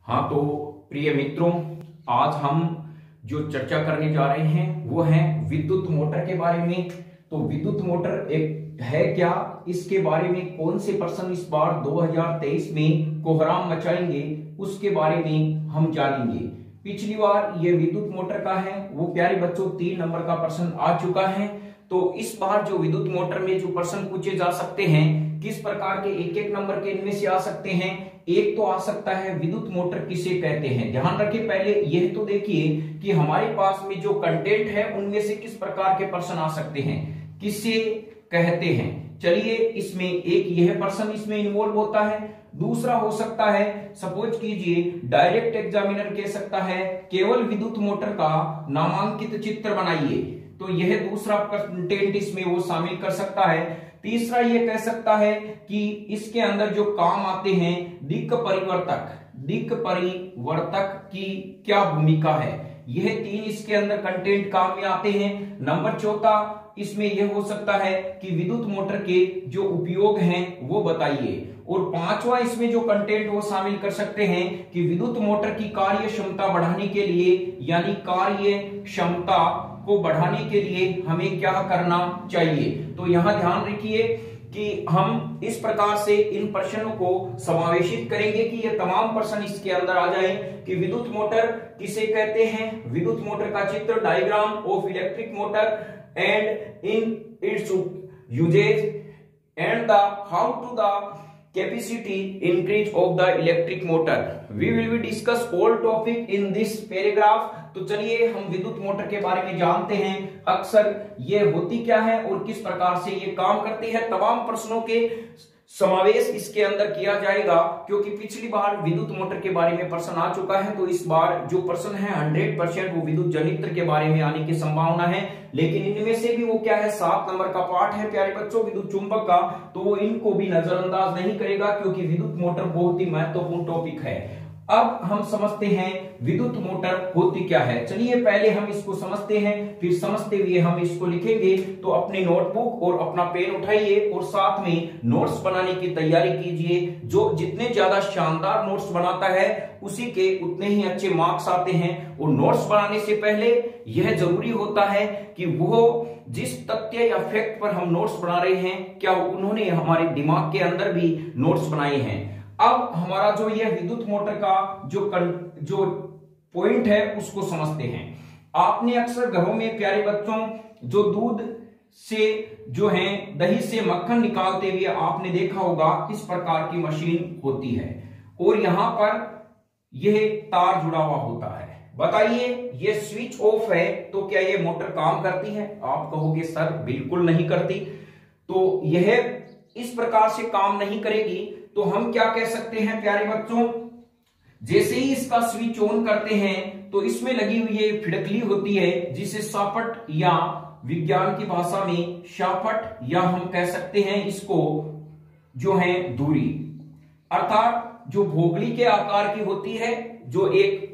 हाँ तो प्रिय मित्रों, आज हम जो चर्चा करने जा रहे हैं वो है विद्युत मोटर के बारे में। तो विद्युत मोटर एक है क्या, इसके बारे में कौन से प्रश्न इस बार 2023 में कोहराम मचाएंगे, उसके बारे में हम जानेंगे। पिछली बार ये विद्युत मोटर का है वो प्यारे बच्चों 3 नंबर का प्रश्न आ चुका है। तो इस बार जो विद्युत मोटर में जो प्रश्न पूछे जा सकते हैं, किस प्रकार के एक एक नंबर के इनमें से आ सकते हैं। एक तो आ सकता है विद्युत मोटर किसे कहते हैं। ध्यान रखें, पहले यह तो देखिए कि हमारे पास में जो कंटेंट है उनमें से किस प्रकार के प्रश्न आ सकते हैं, किसे कहते हैं। चलिए, इसमें एक यह प्रश्न इसमें इन्वॉल्व होता है। दूसरा हो सकता है, सपोज कीजिए डायरेक्ट एग्जामिनर कह सकता है केवल विद्युत मोटर का नामांकित चित्र बनाइए, तो यह दूसरा कंटेंट इसमें वो शामिल कर सकता है। तीसरा ये कह सकता है कि इसके अंदर जो काम आते हैं दिक् परिवर्तक की क्या भूमिका है, यह 3 इसके अंदर कंटेंट काम में आते हैं। नंबर 4 इसमें यह हो सकता है कि विद्युत मोटर के जो उपयोग हैं वो बताइए। और 5वां इसमें जो कंटेंट वो शामिल कर सकते हैं कि विद्युत मोटर की कार्य क्षमता बढ़ाने के लिए, यानी कार्य क्षमता को बढ़ाने के लिए हमें क्या करना चाहिए। तो यहां ध्यान रखिए कि हम इस प्रकार से इन प्रश्नों को समावेशित करेंगे कि ये तमाम प्रश्न इसके अंदर आ जाए कि विद्युत मोटर किसे कहते हैं, विद्युत मोटर का चित्र, diagram of electric motor and in its uses and the how to the capacity increase of the electric motor. We will be discuss all topic in this paragraph. तो चलिए हम विद्युत मोटर के बारे में जानते हैं, अक्सर ये होती क्या है और किस प्रकार से ये काम करती है। तमाम प्रश्नों के समावेश इसके अंदर किया जाएगा, क्योंकि पिछली बार विद्युत मोटर के बारे में प्रश्न आ चुका है। तो इस बार जो प्रश्न है 100% वो विद्युत जनित्र के बारे में आने की संभावना है। लेकिन इनमें से भी वो क्या है, 7 नंबर का पार्ट है प्यारे बच्चों विद्युत चुंबक का, तो वो इनको भी नजरअंदाज नहीं करेगा, क्योंकि विद्युत मोटर बहुत ही महत्वपूर्ण टॉपिक है। अब हम समझते हैं विद्युत मोटर होती क्या है। चलिए पहले हम इसको समझते हैं, फिर समझते हुए हम इसको लिखेंगे। तो अपनी नोटबुक और अपना पेन उठाइए और साथ में नोट्स बनाने की तैयारी कीजिए। जो जितने ज्यादा शानदार नोट्स बनाता है उसी के उतने ही अच्छे मार्क्स आते हैं। और नोट्स बनाने से पहले यह जरूरी होता है कि वो जिस तथ्य या फैक्ट पर हम नोट्स बना रहे हैं, क्या उन्होंने हमारे दिमाग के अंदर भी नोट्स बनाए हैं। अब हमारा जो यह विद्युत मोटर का जो पॉइंट है उसको समझते हैं। आपने अक्सर घरों में प्यारे बच्चों जो दूध से जो है दही से मक्खन निकालते हुए आपने देखा होगा, इस प्रकार की मशीन होती है और यहां पर यह तार जुड़ा हुआ होता है। बताइए ये स्विच ऑफ है तो क्या ये मोटर काम करती है? आप कहोगे सर बिल्कुल नहीं करती। तो यह इस प्रकार से काम नहीं करेगी। तो हम क्या कह सकते हैं प्यारे बच्चों, जैसे ही इसका स्विच ऑन करते हैं तो इसमें लगी हुई ये फिड़कली होती है जिसे शाफ्ट या विज्ञान की भाषा में शाफ्ट या हम कह सकते हैं इसको जो है दूरी, अर्थात जो भोगली के आकार की होती है, जो एक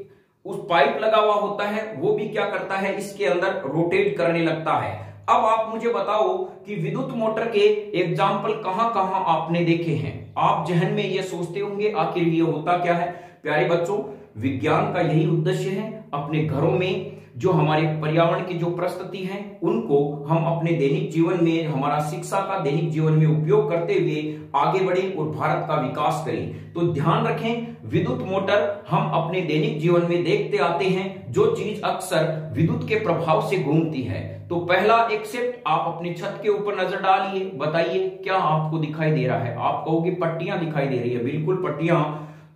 उस पाइप लगा हुआ होता है वो भी क्या करता है इसके अंदर रोटेट करने लगता है। अब आप मुझे बताओ कि विद्युत मोटर के एग्जाम्पल कहां कहां आपने देखे हैं। आप जहन में ये सोचते होंगे आखिर ये होता क्या है। प्यारे बच्चों, विज्ञान का यही उद्देश्य है, अपने घरों में जो हमारे पर्यावरण की जो परिस्थिति है उनको हम अपने दैनिक जीवन में, हमारा शिक्षा का दैनिक जीवन में उपयोग करते हुए आगे बढ़े और भारत का विकास करें। तो ध्यान रखें, विद्युत मोटर हम अपने दैनिक जीवन में देखते आते हैं, जो चीज अक्सर विद्युत के प्रभाव से घूमती है। तो पहला एक्सेप्ट, आप अपनी छत के ऊपर नजर डालिए, बताइए क्या आपको दिखाई दे रहा है। आप कहोगे पट्टियां दिखाई दे रही है, बिल्कुल पट्टियां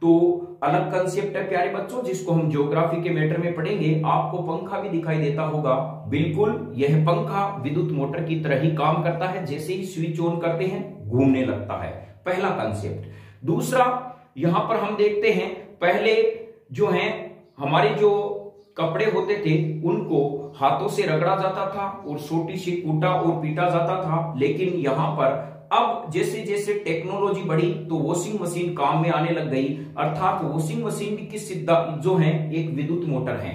तो अलग कंसेप्ट है प्यारे बच्चों, जिसको हम ज्योग्राफी के मैटर में पढ़ेंगे। आपको पंखा भी दिखाई देता होगा, बिल्कुल यह पंखा विद्युत मोटर की तरह ही काम करता है, जैसे ही स्विच ऑन करते हैं घूमने लगता है। पहला कंसेप्ट। दूसरा, यहां पर हम देखते हैं पहले जो है हमारे जो कपड़े होते थे उनको हाथों से रगड़ा जाता था और सोटी से कूटा और पीटा जाता था। लेकिन यहां पर अब जैसे जैसे टेक्नोलॉजी बढ़ी तो वॉशिंग मशीन काम में आने लग गई, अर्थात वॉशिंग मशीन भी किस सिद्धांत जो है एक विद्युत मोटर है।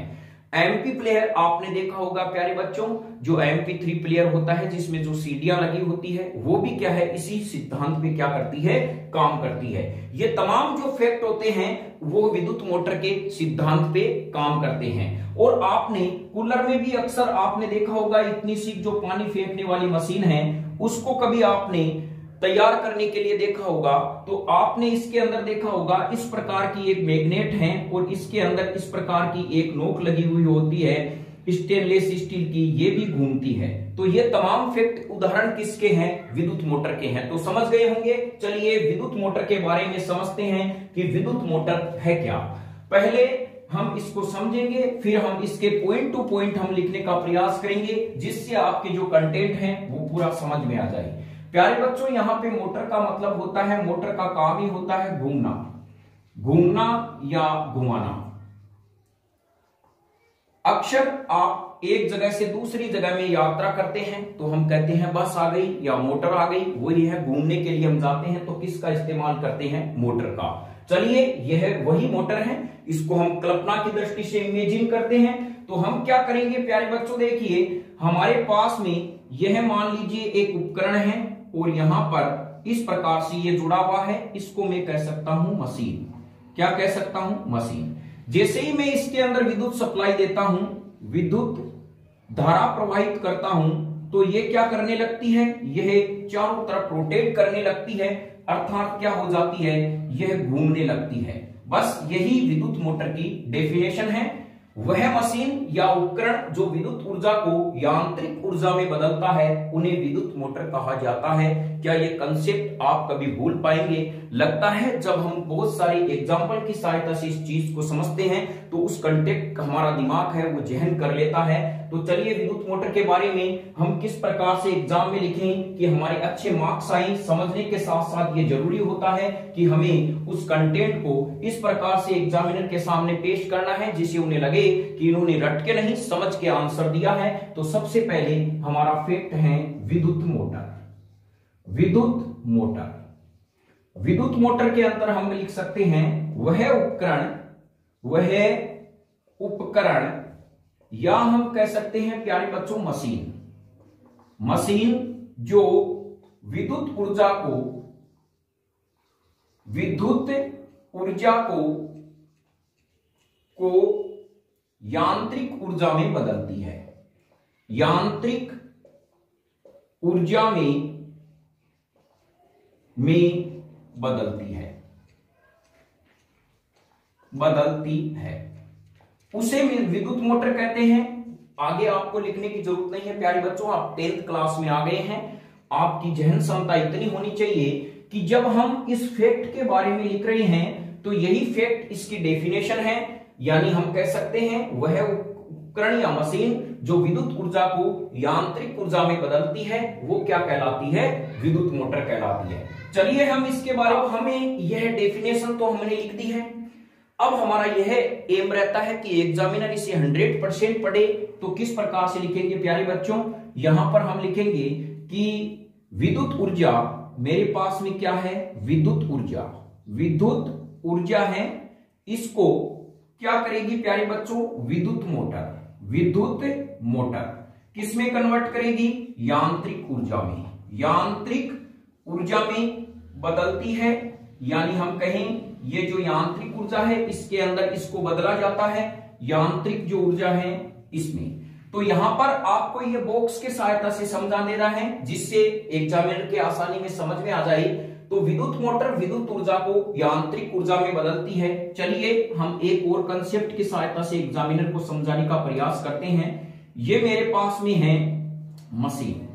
एमपी प्लेयर आपने देखा होगा प्यारे बच्चों, जो MP3 प्लेयर होता है जिसमें जो सीडियां लगी होती है, वो भी क्या है, इसी सिद्धांत पे क्या करती है, काम करती है। ये तमाम जो फैक्ट होते हैं वो विद्युत मोटर के सिद्धांत पे काम करते हैं। और आपने कूलर में भी अक्सर आपने देखा होगा, इतनी सी जो पानी फेंकने वाली मशीन है उसको कभी आपने तैयार करने के लिए देखा होगा, तो आपने इसके अंदर देखा होगा इस प्रकार की एक मैग्नेट है और इसके अंदर इस प्रकार की एक नोक लगी हुई होती है स्टेनलेस स्टील की, ये भी घूमती है। तो ये तमाम फैक्ट उदाहरण किसके हैं, विद्युत मोटर के हैं। तो समझ गए होंगे। चलिए विद्युत मोटर के बारे में समझते हैं कि विद्युत मोटर है क्या। पहले हम इसको समझेंगे, फिर हम इसके पॉइंट टू पॉइंट हम लिखने का प्रयास करेंगे, जिससे आपके जो कंटेंट है वो पूरा समझ में आ जाए। प्यारे बच्चों, यहां पे मोटर का मतलब होता है, मोटर का काम ही होता है घूमना, घूमना या घुमाना। अक्सर आप एक जगह से दूसरी जगह में यात्रा करते हैं तो हम कहते हैं बस आ गई या मोटर आ गई, वही है घूमने के लिए हम जाते हैं तो किसका इस्तेमाल करते हैं, मोटर का। चलिए यह वही मोटर है, इसको हम कल्पना की दृष्टि से इमेजिन करते हैं। तो हम क्या करेंगे प्यारे बच्चों, देखिए हमारे पास में यह मान लीजिए एक उपकरण है और यहां पर इस प्रकार से ये जुड़ा हुआ है, इसको मैं कह सकता हूं मशीन। क्या कह सकता हूं, मशीन। जैसे ही मैं इसके अंदर विद्युत सप्लाई देता हूं, विद्युत धारा प्रवाहित करता हूं, तो ये क्या करने लगती है, यह चारों तरफ रोटेट करने लगती है, अर्थात क्या हो जाती है, यह घूमने लगती है। बस यही विद्युत मोटर की डेफिनेशन है। वह मशीन या उपकरण जो विद्युत ऊर्जा को यांत्रिक ऊर्जा में बदलता है, उन्हें विद्युत मोटर कहा जाता है। क्या ये कंसेप्ट आप कभी भूल पाएंगे? लगता है जब हम बहुत सारी एग्जांपल की सहायता से इस चीज को समझते हैं तो उस कंटेक्ट हमारा दिमाग है वो जहन कर लेता है। तो चलिए विद्युत मोटर के बारे में हम किस प्रकार से एग्जाम में लिखें कि हमारे अच्छे मार्क्स आए, समझने के साथ साथ ये जरूरी होता है कि हमें उस कंटेंट को इस प्रकार से एग्जामिनर के सामने पेश करना है जिससे उन्हें लगे कि इन्होंने रट के नहीं समझ के आंसर दिया है। तो सबसे पहले हमारा फैक्ट है विद्युत मोटर। विद्युत मोटर, विद्युत मोटर के अंदर हम लिख सकते हैं वह उपकरण या हम कह सकते हैं प्यारे बच्चों मशीन, मशीन जो विद्युत ऊर्जा को यांत्रिक ऊर्जा में बदलती है, यांत्रिक ऊर्जा में बदलती है, उसे विद्युत मोटर कहते हैं। आगे आपको लिखने की जरूरत नहीं है प्यारे बच्चों, आप 10th क्लास में आ गए हैं। आपकी जहन क्षमता इतनी होनी चाहिए कि जब हम इस फैक्ट के बारे में लिख रहे हैं तो यही फैक्ट इसकी डेफिनेशन है, यानी हम कह सकते हैं वह उपकरण या मशीन जो विद्युत ऊर्जा को यांत्रिक ऊर्जा में बदलती है वो क्या कहलाती है, विद्युत मोटर कहलाती है। चलिए हम इसके बारे में, हमें यह डेफिनेशन तो हमने लिख दी है। अब हमारा यह एम रहता है कि एग्जामिनर इसे 100% पढ़े। तो किस प्रकार से लिखेंगे प्यारे बच्चों, यहां पर हम लिखेंगे कि विद्युत ऊर्जा, मेरे पास में क्या है, विद्युत ऊर्जा है, इसको क्या करेगी प्यारे बच्चों, विद्युत मोटर किस में कन्वर्ट करेगी, यांत्रिक ऊर्जा में बदलती है। यानी हम कहें ये जो यांत्रिक ऊर्जा है इसके अंदर इसको बदला जाता है, यांत्रिक जो ऊर्जा है इसमें। तो यहां पर आपको ये बॉक्स के सहायता से समझा दे रहा है जिससे एग्जामिनर के आसानी में समझ में आ जाए। तो विद्युत मोटर विद्युत ऊर्जा को यांत्रिक ऊर्जा में बदलती है। चलिए हम एक और कंसेप्ट की सहायता से एग्जामिनर को समझाने का प्रयास करते हैं। ये मेरे पास में है मशीन,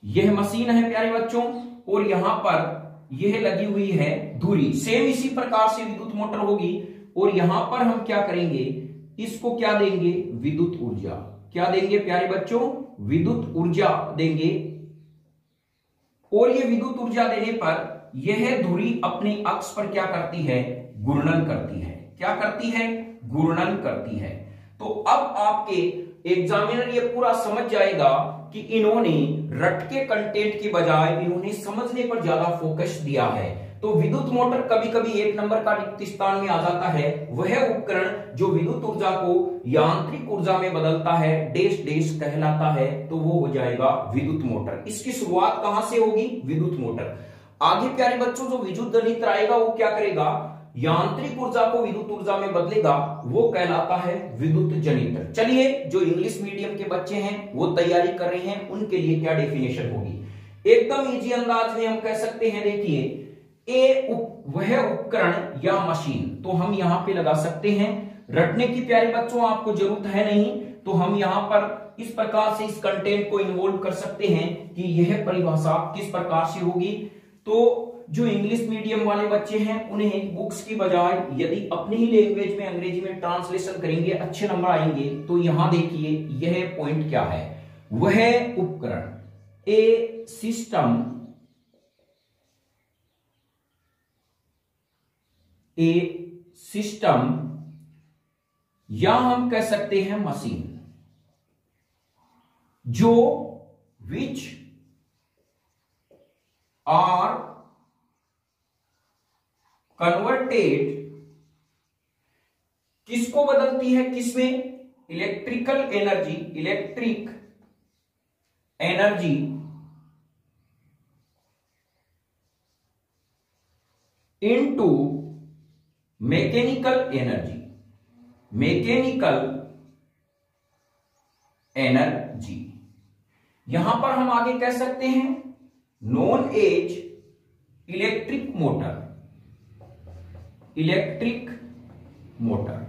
यह मशीन है प्यारे बच्चों, और यहां पर यह लगी हुई है धुरी। सेम इसी प्रकार से विद्युत मोटर होगी और यहां पर हम क्या करेंगे, इसको क्या देंगे, विद्युत ऊर्जा। क्या देंगे प्यारे बच्चों, विद्युत ऊर्जा देंगे। और ये विद्युत ऊर्जा देने पर यह धुरी अपने अक्ष पर क्या करती है, घूर्णन करती है। क्या करती है, घूर्णन करती है। तो अब आपके एग्जामिनर ये पूरा समझ जाएगा कि इन्होंने रटके कंटेंट की बजाय इन्होंने समझने पर ज्यादा फोकस दिया है। तो विद्युत मोटर कभी कभी 1 नंबर का रिक्त स्थान में आ जाता है। वह उपकरण जो विद्युत ऊर्जा को यांत्रिक ऊर्जा में बदलता है डैश डैश कहलाता है, तो वो हो जाएगा विद्युत मोटर। इसकी शुरुआत कहां से होगी? विद्युत मोटर। आगे प्यारे बच्चों जो विद्युत जनित्र आएगा वो क्या करेगा? यांत्रिक ऊर्जा को विद्युत ऊर्जा में बदलेगा, वो कहलाता है विद्युत जनित्र। चलिए जो इंग्लिश मीडियम के बच्चे हैं वो तैयारी कर रहे हैं, उनके लिए क्या डेफिनेशन होगी? एकदम इजी अंदाज में हम कह सकते हैं, देखिए वह उपकरण या मशीन, तो हम यहां पे लगा सकते हैं। रटने की प्यारे बच्चों आपको जरूरत है नहीं, तो हम यहां पर इस प्रकार से इस कंटेंट को इन्वॉल्व कर सकते हैं कि यह परिभाषा किस प्रकार से होगी। तो जो इंग्लिश मीडियम वाले बच्चे हैं उन्हें बुक्स की बजाय यदि अपनी ही लैंग्वेज में अंग्रेजी में ट्रांसलेशन करेंगे अच्छे नंबर आएंगे। तो यहां देखिए यह पॉइंट क्या है? वह उपकरण ए सिस्टम, ए सिस्टम या हम कह सकते हैं मशीन, जो विच आर कन्वर्टेड, किसको बदलती है? किसमें? Electrical energy, electric energy into mechanical energy, mechanical energy. यहां पर हम आगे कह सकते हैं known as electric motor, electric motor.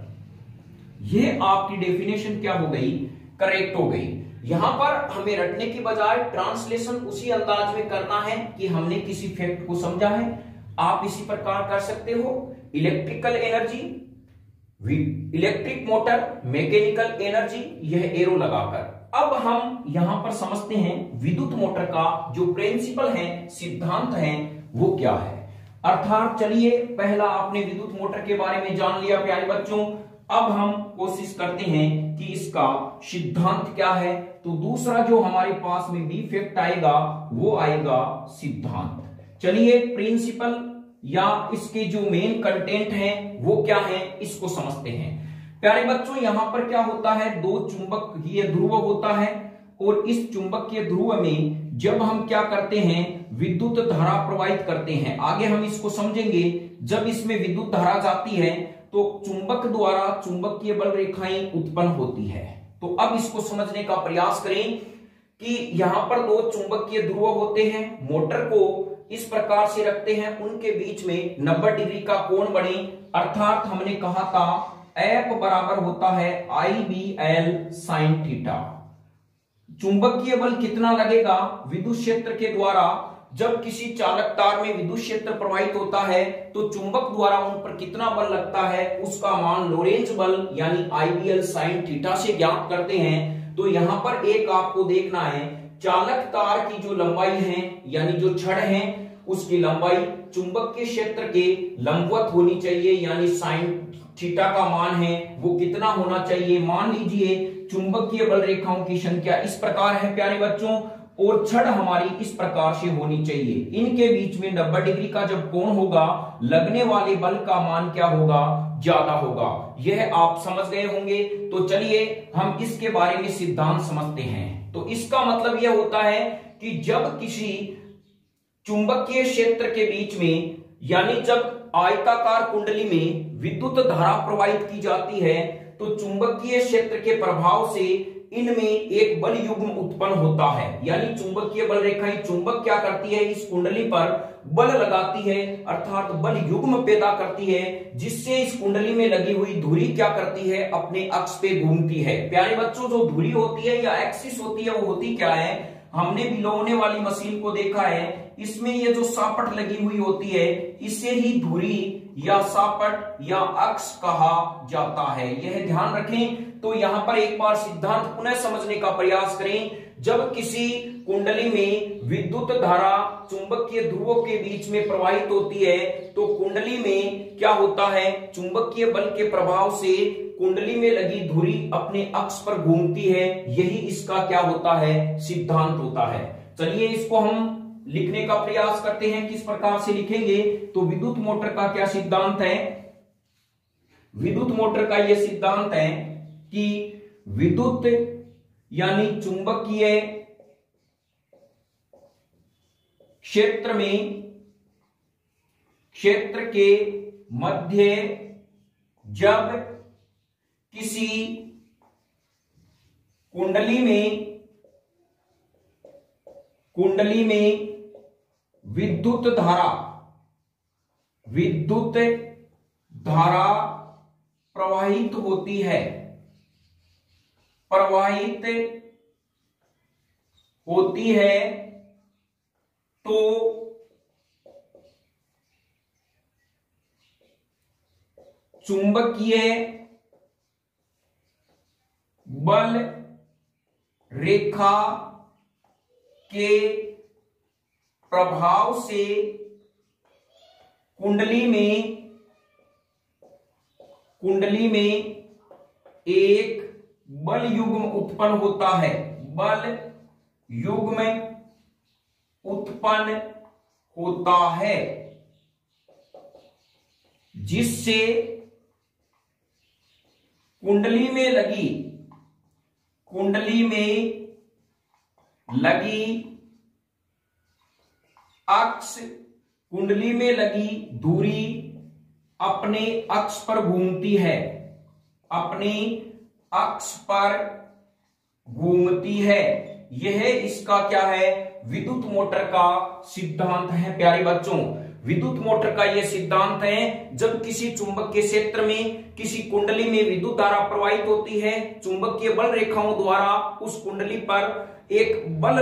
यह आपकी डेफिनेशन क्या हो गई? करेक्ट हो गई। यहां पर हमें रटने की बजाय ट्रांसलेशन उसी अंदाज में करना है कि हमने किसी फैक्ट को समझा है। आप इसी प्रकार कर सकते हो, electrical energy, electric motor, mechanical energy, यह एरो लगाकर। अब हम यहां पर समझते हैं विद्युत मोटर का जो प्रिंसिपल है, सिद्धांत है, वो क्या है। अर्थात चलिए पहला आपने विद्युत मोटर के बारे में जान लिया प्यारे बच्चों। अब हम कोशिश करते हैं कि इसका सिद्धांत क्या है। तो दूसरा जो हमारे पास में बी फैक्ट आएगा वो आएगा सिद्धांत। चलिए प्रिंसिपल या इसके जो मेन कंटेंट हैं वो क्या है, इसको समझते हैं। प्यारे बच्चों यहां पर क्या होता है? दो चुंबकीय ध्रुव होता है और इस चुंबकीय ध्रुव में जब हम क्या करते हैं, विद्युत धारा प्रवाहित करते हैं। आगे हम इसको समझेंगे। जब इसमें विद्युत धारा जाती है तो चुंबक द्वारा चुंबकीय बल रेखाएं उत्पन्न होती है। तो अब इसको समझने का प्रयास करें कि यहां पर दो चुंबकीय ध्रुव होते हैं, मोटर को इस प्रकार से रखते हैं, उनके बीच में 90 डिग्री का कोण बने। अर्थात हमने कहा था F बराबर होता है IBL sin थीटा। चुंबकीय बल कितना लगेगा? विद्युत क्षेत्र के द्वारा जब किसी चालक तार में विद्युत क्षेत्र प्रवाहित होता है तो चुंबक द्वारा उन पर कितना बल लगता है, उसका मान लोरेंज बल यानी IBL sin थीटा से ज्ञात करते हैं। तो यहां पर एक आपको देखना है, चालक तार की जो लंबाई है यानी जो छड़ है उसकी लंबाई चुंबकीय क्षेत्र के लंबवत होनी चाहिए, यानी साइन थीटा का मान है वो कितना होना चाहिए। मान लीजिए चुंबकीय बल रेखाओं की संख्या इस प्रकार है प्यारे बच्चों, और छड़ हमारी इस प्रकार से होनी चाहिए। इनके बीच में 90 डिग्री का जब कोण होगा, लगने वाले बल का मान क्या होगा? ज्यादा होगा। यह आप समझ गए होंगे। तो चलिए हम इसके बारे में सिद्धांत समझते हैं। तो इसका मतलब यह होता है कि जब किसी चुंबकीय क्षेत्र के बीच में, यानी जब आयताकार कुंडली में विद्युत धारा प्रवाहित की जाती है तो चुंबकीय क्षेत्र के प्रभाव से इनमें एक बल युग्म उत्पन्न होता है। यानी चुंबकीय बल रेखाएं, चुंबक क्या करती है, इस कुंडली पर बल लगाती है, अर्थात बल युग्म पैदा करती है, जिससे इस कुंडली में लगी हुई धुरी क्या करती है, अपने अक्ष पे घूमती है। प्यारे बच्चों जो धुरी होती है या एक्सिस होती है वो होती क्या है? हमने बिलोने वाली मशीन को देखा है, इसमें ये जो सापट लगी हुई होती है इसे ही धुरी या सापट या अक्ष कहा जाता है। यह ध्यान रखें। तो यहां पर एक बार सिद्धांत पुनः समझने का प्रयास करें। जब किसी कुंडली में विद्युत धारा चुंबकीय ध्रुवों के बीच में प्रवाहित होती है, तो कुंडली में क्या होता है, चुंबकीय बल के प्रभाव से कुंडली में लगी धुरी अपने अक्ष पर घूमती है। यही इसका क्या होता है, सिद्धांत होता है। चलिए इसको हम लिखने का प्रयास करते हैं। किस प्रकार से लिखेंगे, तो विद्युत मोटर का क्या सिद्धांत है, विद्युत मोटर का यह सिद्धांत है कि विद्युत यानी चुंबकीय क्षेत्र में, क्षेत्र के मध्य जब किसी कुंडली में विद्युत धारा प्रवाहित होती है, तो चुंबकीय बल रेखा के प्रभाव से कुंडली में एक बल युग्म उत्पन्न होता है, बल युग्म उत्पन्न होता है, जिससे कुंडली में लगी दूरी अपने अक्ष पर घूमती है, यह इसका क्या है, विद्युत मोटर का सिद्धांत है। प्यारे बच्चों, विद्युत मोटर का यह सिद्धांत है, जब किसी चुंबकीय क्षेत्र में किसी कुंडली में विद्युत धारा प्रवाहित होती है, चुंबकीय बल रेखाओं द्वारा उस कुंडली पर एक बल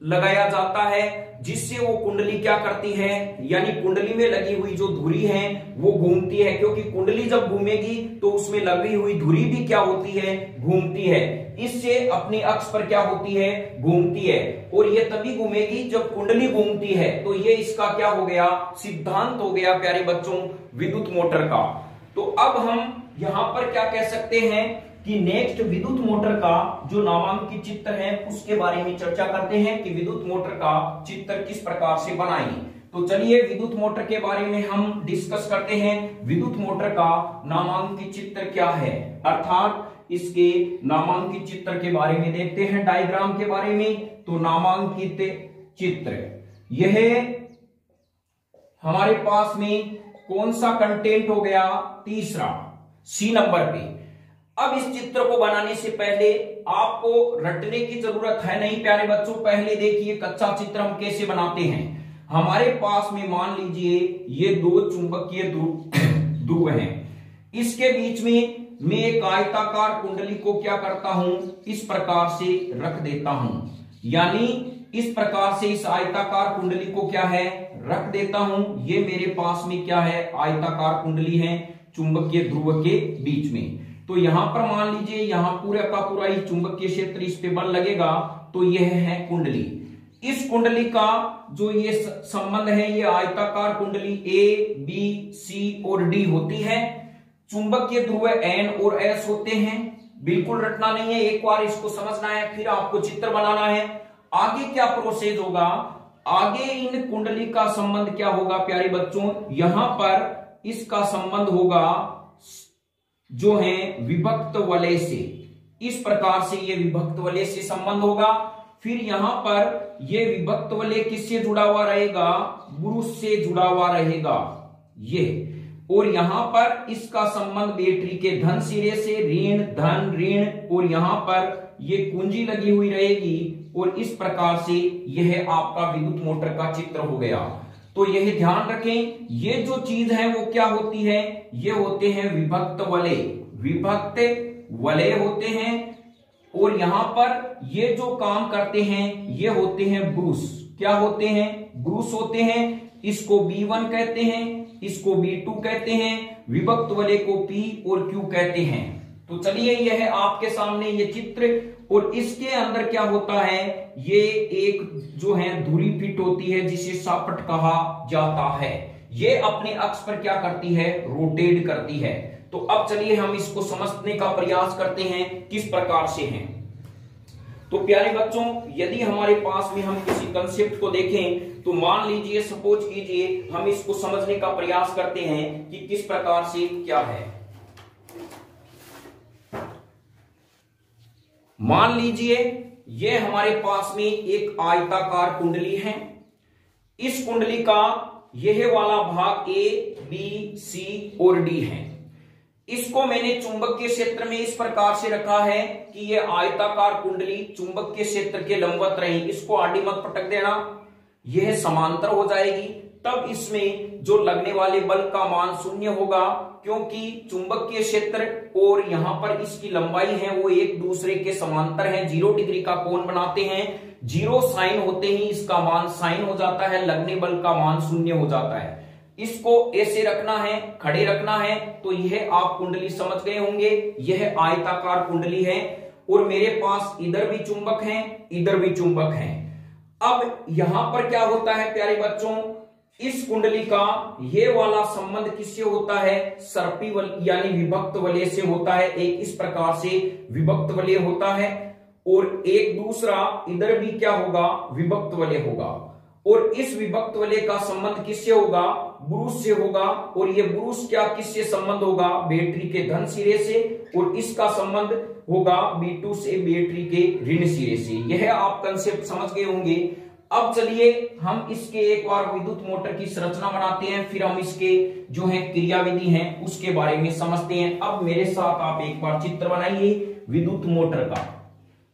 लगाया जाता है, जिससे वो कुंडली क्या करती है, यानी कुंडली में लगी हुई जो धुरी है वो घूमती है, क्योंकि कुंडली जब घूमेगी तो उसमें लगी हुई धुरी भी क्या होती है, घूमती है, इससे अपनी अक्ष पर क्या होती है, घूमती है। और ये तभी घूमेगी जब कुंडली घूमती है। तो ये इसका क्या हो गया, सिद्धांत हो गया प्यारे बच्चों विद्युत मोटर का। तो अब हम यहां पर क्या कह सकते हैं कि नेक्स्ट विद्युत मोटर का जो नामांकित चित्र है उसके बारे में चर्चा करते हैं कि विद्युत मोटर का चित्र किस प्रकार से बनाएं। तो चलिए विद्युत मोटर के बारे में हम डिस्कस करते हैं। विद्युत मोटर का नामांकित चित्र क्या है, अर्थात इसके नामांकित चित्र के बारे में देखते हैं, डायग्राम के बारे में। तो नामांकित चित्र, यह हमारे पास में कौन सा कंटेंट हो गया, तीसरा, सी नंबर पे। अब इस चित्र को बनाने से पहले आपको रटने की जरूरत है नहीं प्यारे बच्चों। पहले देखिए कच्चा चित्र हम कैसे बनाते हैं। हमारे पास में मान लीजिए ये दो चुंबकीय ध्रुव हैं, इसके बीच में मैं एक आयताकार कुंडली को क्या करता हूं, इस प्रकार से रख देता हूं, यानी इस प्रकार से इस आयताकार कुंडली को क्या है, रख देता हूं। ये मेरे पास में क्या है, आयताकार कुंडली है चुंबकीय ध्रुव के बीच में। तो यहां पर मान लीजिए यहां पूरा का पूरा ही चुंबकीय क्षेत्र इस पे बल लगेगा, तो यह है कुंडली। इस कुंडली का जो ये संबंध है, ये आयताकार कुंडली ए बी सी और डी होती है। चुंबकीय ध्रुव एन और एस होते हैं। बिल्कुल रटना नहीं है, एक बार इसको समझना है, फिर आपको चित्र बनाना है। आगे क्या प्रोसेस होगा, आगे इन कुंडली का संबंध क्या होगा प्यारे बच्चों, यहां पर इसका संबंध होगा जो है विभक्त वलय से। इस प्रकार से ये विभक्त वलय से संबंध होगा। फिर यहां पर ये विभक्त वलय किससे जुड़ा हुआ रहेगा, ब्रूस से जुड़ा हुआ रहेगा ये। और यहां पर इसका संबंध बैटरी के धन सिरे से, ऋण धन ऋण, और यहां पर ये कुंजी लगी हुई रहेगी। और इस प्रकार से यह आपका विद्युत मोटर का चित्र हो गया। तो यह ध्यान रखें, ये जो चीज है वो क्या होती है, ये होते हैं विभक्त वलय, विभक्त वलय होते हैं। और यहां पर ये जो काम करते हैं ये होते हैं ब्रूस। क्या होते हैं, ब्रूस होते हैं। इसको B1 कहते हैं, इसको B2 कहते हैं, विभक्त वलय को P और Q कहते हैं। तो चलिए यह आपके सामने ये चित्र और इसके अंदर क्या होता है, ये एक जो है धुरी फिट होती है जिसे सापट कहा जाता है। ये अपने अक्ष पर क्या करती है, रोटेट करती है। तो अब चलिए हम इसको समझने का प्रयास करते हैं किस प्रकार से है। तो प्यारे बच्चों, यदि हमारे पास में हम किसी कंसेप्ट को देखें तो मान लीजिए, सपोज कीजिए, हम इसको समझने का प्रयास करते हैं कि किस प्रकार से क्या है। मान लीजिए ये हमारे पास में एक आयताकार कुंडली है। इस कुंडली का यह वाला भाग ए, बी, सी और डी है। इसको मैंने चुंबकीय क्षेत्र में इस प्रकार से रखा है कि यह आयताकार कुंडली चुंबकीय क्षेत्र के लंबवत रही। इसको आडी मत पटक देना, यह समांतर हो जाएगी। तब इसमें जो लगने वाले बल का मान शून्य होगा, क्योंकि चुंबकीय क्षेत्र और यहां पर इसकी लंबाई है वो एक दूसरे के समांतर हैं, 0 डिग्री का कोण बनाते हैं। 0 साइन होते ही इसका मान साइन हो जाता है, लगने बल का मान शून्य हो जाता है। इसको ऐसे रखना है, खड़े रखना है। तो यह आप कुंडली समझ गए होंगे, यह आयताकार कुंडली है और मेरे पास इधर भी चुंबक है, इधर भी चुंबक है। अब यहां पर क्या होता है प्यारे बच्चों, इस कुंडली का ये वाला संबंध किससे होता है, सर्पी वलय यानी विभक्त वलय से होता है। एक इस प्रकार से विभक्त वलय होता है और एक दूसरा इधर भी क्या होगा, विभक्त वलय होगा। और इस विभक्त वलय का संबंध किससे होगा, ब्रूस से होगा। और ये ब्रूस क्या किससे संबंध होगा, बैटरी के धन सिरे से। और इसका संबंध होगा B2 से बैटरी के ऋण सिरे से। यह आप कंसेप्ट समझ गए होंगे। अब चलिए हम इसके एक बार विद्युत मोटर की संरचना बनाते हैं, फिर हम इसके जो है क्रियाविधि हैं उसके बारे में समझते हैं। अब मेरे साथ आप एक बार चित्र बनाइए विद्युत मोटर का।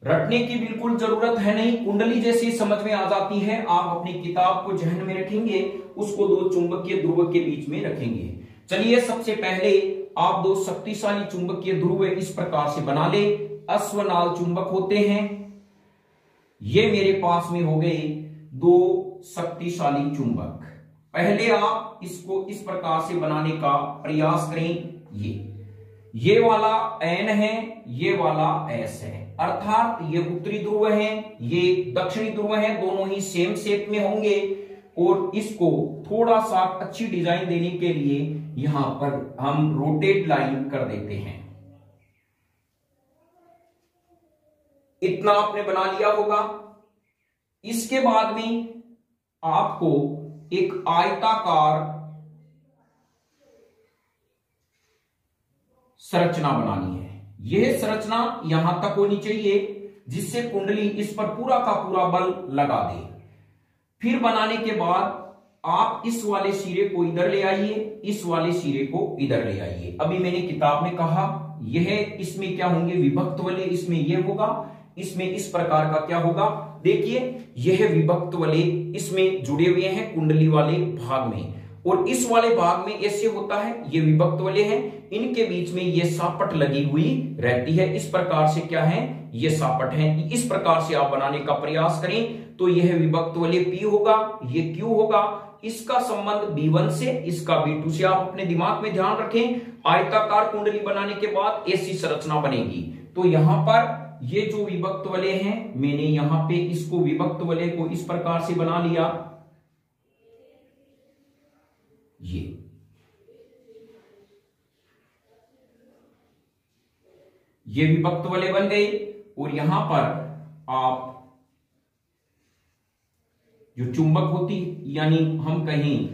रटने की बिल्कुल जरूरत है नहीं, कुंडली जैसी समझ में आ जाती है। आप अपनी किताब को जहन में रखेंगे, उसको दो चुंबकीय ध्रुव के बीच में रखेंगे। चलिए सबसे पहले आप दो शक्तिशाली चुंबकीय ध्रुव इस प्रकार से बना ले। अश्वनाल चुंबक होते हैं। ये मेरे पास में हो गए दो शक्तिशाली चुंबक। पहले आप इसको इस प्रकार से बनाने का प्रयास करें। ये वाला N है, ये वाला S है, अर्थात ये उत्तरी ध्रुव है, ये दक्षिणी ध्रुव है, दोनों ही सेम शेप में होंगे। और इसको थोड़ा सा अच्छी डिजाइन देने के लिए यहां पर हम रोटेट लाइन कर देते हैं। इतना आपने बना लिया होगा। इसके बाद में आपको एक आयताकार संरचना बनानी है। यह संरचना यहां तक होनी चाहिए जिससे कुंडली इस पर पूरा का पूरा बल लगा दे। फिर बनाने के बाद आप इस वाले सिरे को इधर ले आइए, इस वाले सिरे को इधर ले आइए। अभी मैंने किताब में कहा यह इसमें क्या होंगे, विभक्त वलय, इसमें यह होगा, इसमें इस प्रकार का क्या होगा। देखिए यह विभक्त वलय इसमें जुड़े हुए हैं कुंडली वाले भाग में, और इस वाले भाग में ऐसे होता है, ये विभक्त वलय है, इनके बीच में ये सापट लगी हुई रहती है। इस प्रकार से क्या है, ये सापट है। इस प्रकार से आप बनाने का प्रयास करें तो यह विभक्त वलय P होगा, ये Q होगा। इसका संबंध B1 से, इसका B2 से। आप अपने दिमाग में ध्यान रखें, आयताकार कुंडली बनाने के बाद ऐसी संरचना बनेगी। तो यहां पर ये जो विभक्त वलय है, मैंने यहां पे इसको विभक्त वलय को इस प्रकार से बना लिया। ये विभक्त वलय बन गए। और यहां पर आप जो चुंबक होती, यानी हम कहें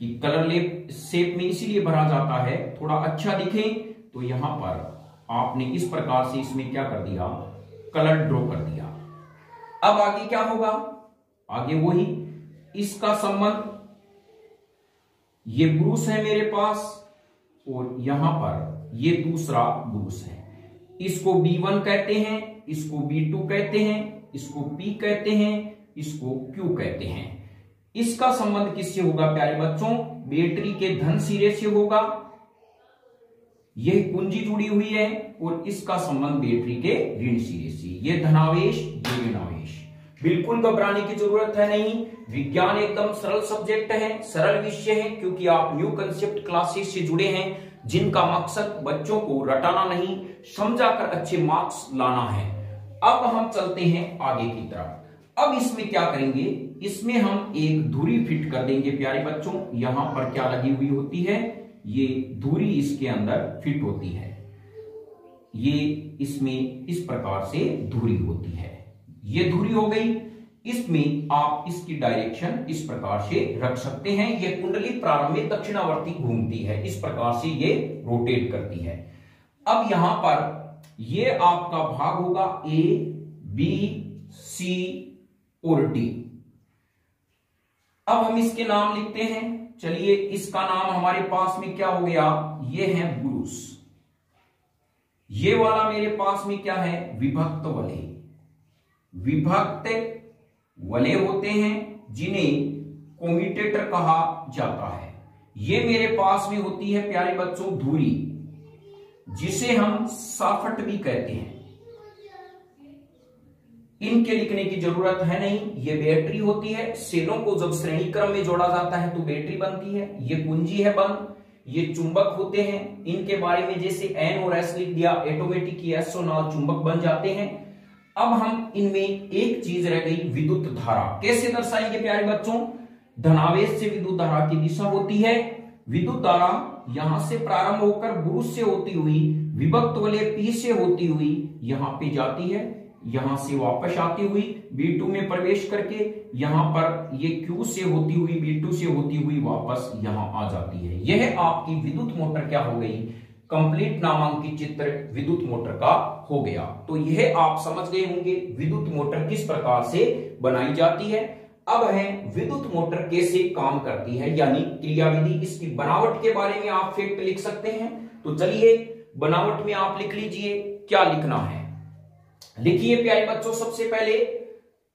कि कलर लेप शेप में इसीलिए भरा जाता है थोड़ा अच्छा दिखे, तो यहां पर आपने इस प्रकार से इसमें क्या कर दिया, कलर ड्रॉ कर दिया। अब आगे क्या होगा, आगे वही इसका संबंध, ये ब्रूस है मेरे पास और यहां पर ये दूसरा ब्रूस है। इसको B1 कहते हैं, इसको B2 कहते हैं, इसको P कहते हैं, इसको Q कहते हैं। इसका संबंध किससे होगा प्यारे बच्चों, बैटरी के धन सिरे से होगा। यह कुंजी जुड़ी हुई है और इसका संबंध बैटरी के ऋण सिरे से। यह धनावेश, ये ऋणावेश। बिल्कुल घबराने की जरूरत है नहीं, विज्ञान एकदम सरल सब्जेक्ट है, सरल विषय है, क्योंकि आप न्यू कंसेप्ट क्लासेस से जुड़े हैं जिनका मकसद बच्चों को रटाना नहीं, समझाकर अच्छे मार्क्स लाना है। अब हम चलते हैं आगे की तरफ। अब इसमें क्या करेंगे, इसमें हम एक धुरी फिट कर देंगे प्यारे बच्चों। यहां पर क्या लगी हुई होती है, ये धुरी इसके अंदर फिट होती है। ये इसमें इस प्रकार से धुरी होती है, ये धुरी हो गई। इसमें आप इसकी डायरेक्शन इस प्रकार से रख सकते हैं। ये कुंडली प्रारंभ में दक्षिणावर्ती घूमती है, इस प्रकार से ये रोटेट करती है। अब यहां पर ये आपका भाग होगा ए, बी, सी और डी। अब हम इसके नाम लिखते हैं। चलिए, इसका नाम हमारे पास में क्या हो गया, ये है ब्रूस। ये वाला मेरे पास में क्या है, विभक्त वलय। विभक्त वलय होते हैं जिन्हें कोम्यूटेटर कहा जाता है। ये मेरे पास में होती है प्यारे बच्चों धुरी, जिसे हम साफट भी कहते हैं। इनके लिखने की जरूरत है नहीं। ये बैटरी होती है। सेलों को जब श्रेणी क्रम में जोड़ा जाता है तो बैटरी बनती है। ये कुंजी है बंद। ये चुंबक होते हैं। इनके बारे में जैसे एन और एस लिख दिया, ऑटोमेटिक एस और नाल चुंबक बन जाते हैं। अब हम इनमें एक चीज रह गई, विद्युत धारा। कैसे दर्शाएंगे प्यारे बच्चों, धनावेश से विद्युत धारा की दिशा होती है। विद्युत धारा यहां से प्रारंभ होकर ब्रूस से होती हुई विभक्त वलय पी से होती हुई यहां पे जाती है, यहां से वापस आती हुई B2 में प्रवेश करके यहां पर ये Q से होती हुई B2 से होती हुई वापस यहां आ जाती है। यह आपकी विद्युत मोटर क्या हो गई, कंप्लीट नामांकित चित्र विद्युत मोटर का हो गया। तो यह आप समझ गए होंगे विद्युत मोटर किस प्रकार से बनाई जाती है। अब है विद्युत मोटर कैसे काम करती है, यानी क्रियाविधि। इसकी बनावट के बारे में आप फैक्ट लिख सकते हैं। तो चलिए, बनावट में आप लिख लीजिए क्या लिखना है। लिखिए प्यारे बच्चों, सबसे पहले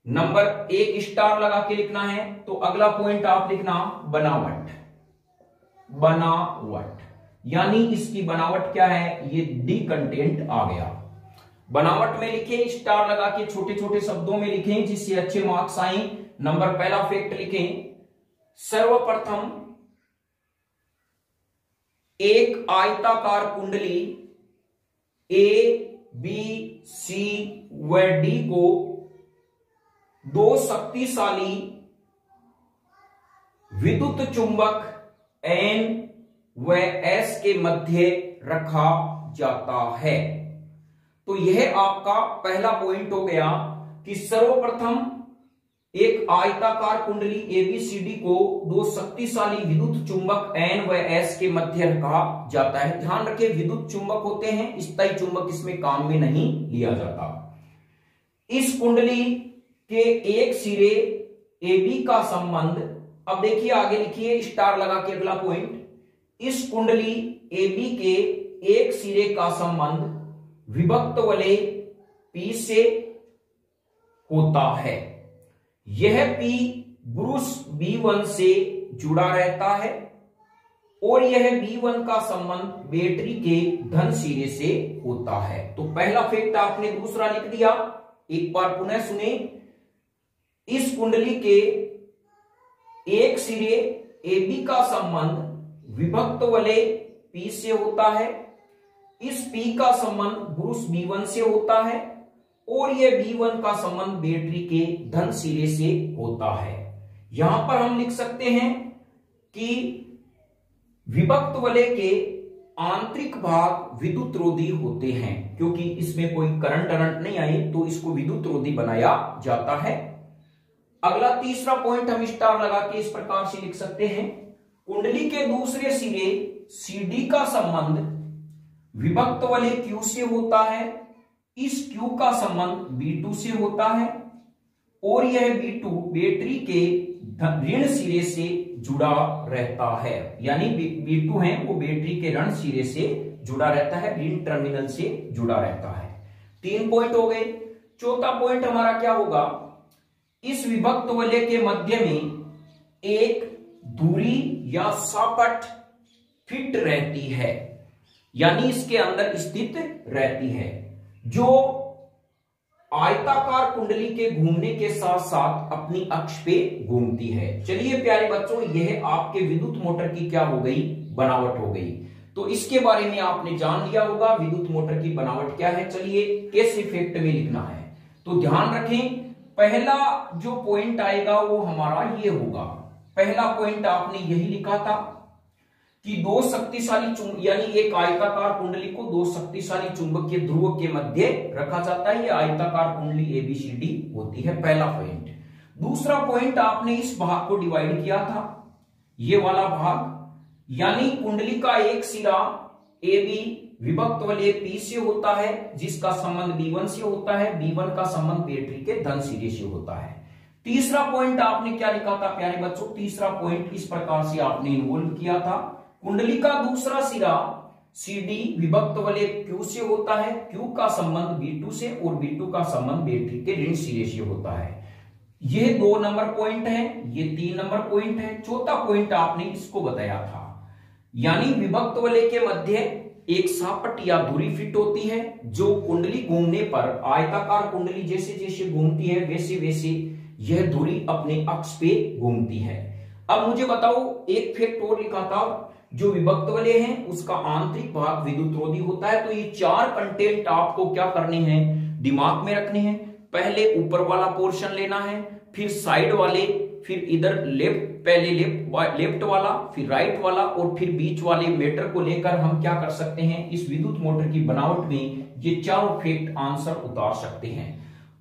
नंबर 1 स्टार लगा के लिखना है। तो अगला पॉइंट आप लिखना बनावट। बनावट यानी इसकी बनावट क्या है, ये डी कंटेंट आ गया। बनावट में लिखें, स्टार लगा के छोटे छोटे शब्दों में लिखें जिससे अच्छे मार्क्स आए। नंबर पहला फैक्ट लिखें, सर्वप्रथम एक आयताकार कुंडली ए, बी, सी व डी को दो शक्तिशाली विद्युत चुंबक एन व एस के मध्य रखा जाता है। तो यह आपका पहला पॉइंट हो गया कि सर्वप्रथम एक आयताकार कुंडली एबीसीडी को दो शक्तिशाली विद्युत चुंबक एन व एस के मध्य रखा जाता है। ध्यान रखिए, विद्युत चुंबक होते हैं, स्थायी चुंबक इसमें काम में नहीं लिया जाता। इस कुंडली के एक सिरे एबी का संबंध, अब देखिए आगे लिखिए स्टार लगा के अगला पॉइंट, इस कुंडली एबी के एक सिरे का संबंध विभक्त वलय पी से होता है। यह P ब्रूस B1 से जुड़ा रहता है और यह B1 का संबंध बैटरी के धन सिरे से होता है। तो पहला फैक्ट आपने दूसरा लिख दिया। एक बार पुनः सुने, इस कुंडली के एक सिरे AB का संबंध विभक्त वलय P से होता है। इस P का संबंध ब्रूस B1 से होता है और यह B1 का संबंध बैटरी के धन सिरे से होता है। यहां पर हम लिख सकते हैं कि विभक्त वलय के आंतरिक भाग विद्युत रोधी होते हैं, क्योंकि इसमें कोई करंट नहीं आई तो इसको विद्युत रोधी बनाया जाता है। अगला तीसरा पॉइंट हम स्टार लगा के इस प्रकार से लिख सकते हैं, कुंडली के दूसरे सिरे CD का संबंध विभक्त वलय Q से होता है। इस Q का संबंध B2 से होता है और यह B2 बैटरी के ऋण सिरे से जुड़ा रहता है, यानी B2 है वो बैटरी के ऋण सिरे से जुड़ा रहता है, ऋण टर्मिनल से जुड़ा रहता है। 3 पॉइंट हो गए। चौथा पॉइंट हमारा क्या होगा, इस विभक्त वलय के मध्य में एक धुरी या सापट फिट रहती है, यानी इसके अंदर स्थित रहती है, जो आयताकार कुंडली के घूमने के साथ साथ अपनी अक्ष पे घूमती है। चलिए प्यारे बच्चों, यह आपके विद्युत मोटर की क्या हो गई, बनावट हो गई। तो इसके बारे में आपने जान लिया होगा विद्युत मोटर की बनावट क्या है। चलिए कैसे फैक्ट में लिखना है। तो ध्यान रखें, पहला जो पॉइंट आएगा वो हमारा ये होगा। पहला पॉइंट आपने यही लिखा था कि दो शक्तिशाली यानी एक आयताकार कुंडली को दो शक्तिशाली चुंबकीय ध्रुव के मध्य रखा जाता है। ये आयताकार कुंडली ABCD होती है, पहला पॉइंट। दूसरा पॉइंट, आपने इस भाग को डिवाइड किया था, ये वाला भाग, यानी कुंडली का एक सिरा AB विभक्त वलय P से होता है, जिसका संबंध B1 से होता है। B1 का संबंध बैटरी के धन सिरे से होता है। तीसरा पॉइंट आपने क्या लिखा था प्यारे बच्चों? तीसरा पॉइंट इस प्रकार से आपने इन्वॉल्व किया था, कुंडली का दूसरा सिरा CD विभक्त वलय Q से होता है। Q का संबंध B2 से और B2 का संबंध बैटरी के ऋण सिरे से होता है। ये 2 नंबर पॉइंट है, ये 3 नंबर पॉइंट है। चौथा पॉइंट आपने इसको बताया था, यानी विभक्त वलय के मध्य एक सापट या धुरी फिट होती है, जो कुंडली घूमने पर, आयताकार कुंडली जैसे जैसे घूमती है वैसे वैसे यह धुरी अपने अक्ष पे घूमती है। अब मुझे बताओ, एक फैक्ट और लिखा था, जो विभक्त वलय है उसका आंतरिक भाग विद्युत रोधी होता है। तो ये 4 कंटेंट आपको क्या करने हैं, दिमाग में रखने हैं। पहले ऊपर वाला पोर्शन लेना है, फिर साइड वाले, फिर इधर लेफ्ट, पहले लेफ्ट वाला, फिर राइट वाला और फिर बीच वाले मैटर को लेकर हम क्या कर सकते हैं, इस विद्युत मोटर की बनावट में ये चारों फैक्ट आंसर उतार सकते हैं।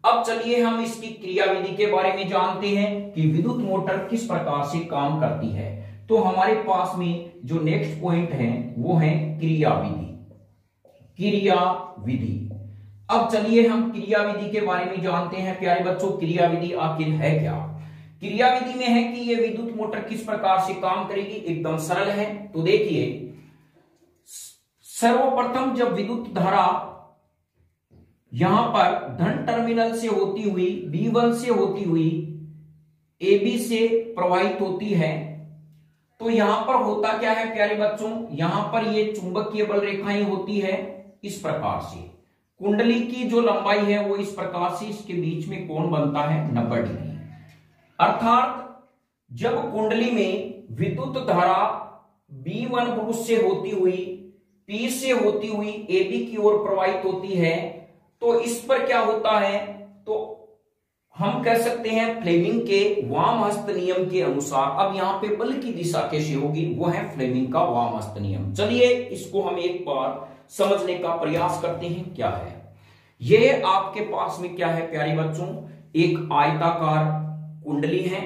अब चलिए हम इसकी क्रियाविधि के बारे में जानते हैं कि विद्युत मोटर किस प्रकार से काम करती है। तो हमारे पास में जो नेक्स्ट पॉइंट है वो है क्रियाविधि। क्रियाविधि, अब चलिए हम क्रियाविधि के बारे में जानते हैं प्यारे बच्चों। क्रियाविधि आखिर है क्या? क्रियाविधि में है कि यह विद्युत मोटर किस प्रकार से काम करेगी, एकदम सरल है। तो देखिए, सर्वप्रथम जब विद्युत धारा यहां पर धन टर्मिनल से होती हुई B1 से होती हुई AB से प्रवाहित होती है, तो यहां पर होता क्या है प्यारे बच्चों, यहां पर ये चुंबकीय बल रेखाएं होती है इस प्रकार से। कुंडली की जो लंबाई है वो इस प्रकार से, इसके बीच में कोण बनता है 90 डिग्री। अर्थात जब कुंडली में विद्युत धारा B1 ब्रुश से होती हुई P से होती हुई AB की ओर प्रवाहित होती है, तो इस पर क्या होता है, तो हम कह सकते हैं फ्लेमिंग के वाम हस्त नियम के अनुसार। अब यहां पे बल की दिशा कैसे होगी, वो है फ्लेमिंग का वाम हस्त नियम। चलिए इसको हम एक बार समझने का प्रयास करते हैं क्या है। यह आपके पास में क्या है प्यारे बच्चों, एक आयताकार कुंडली है।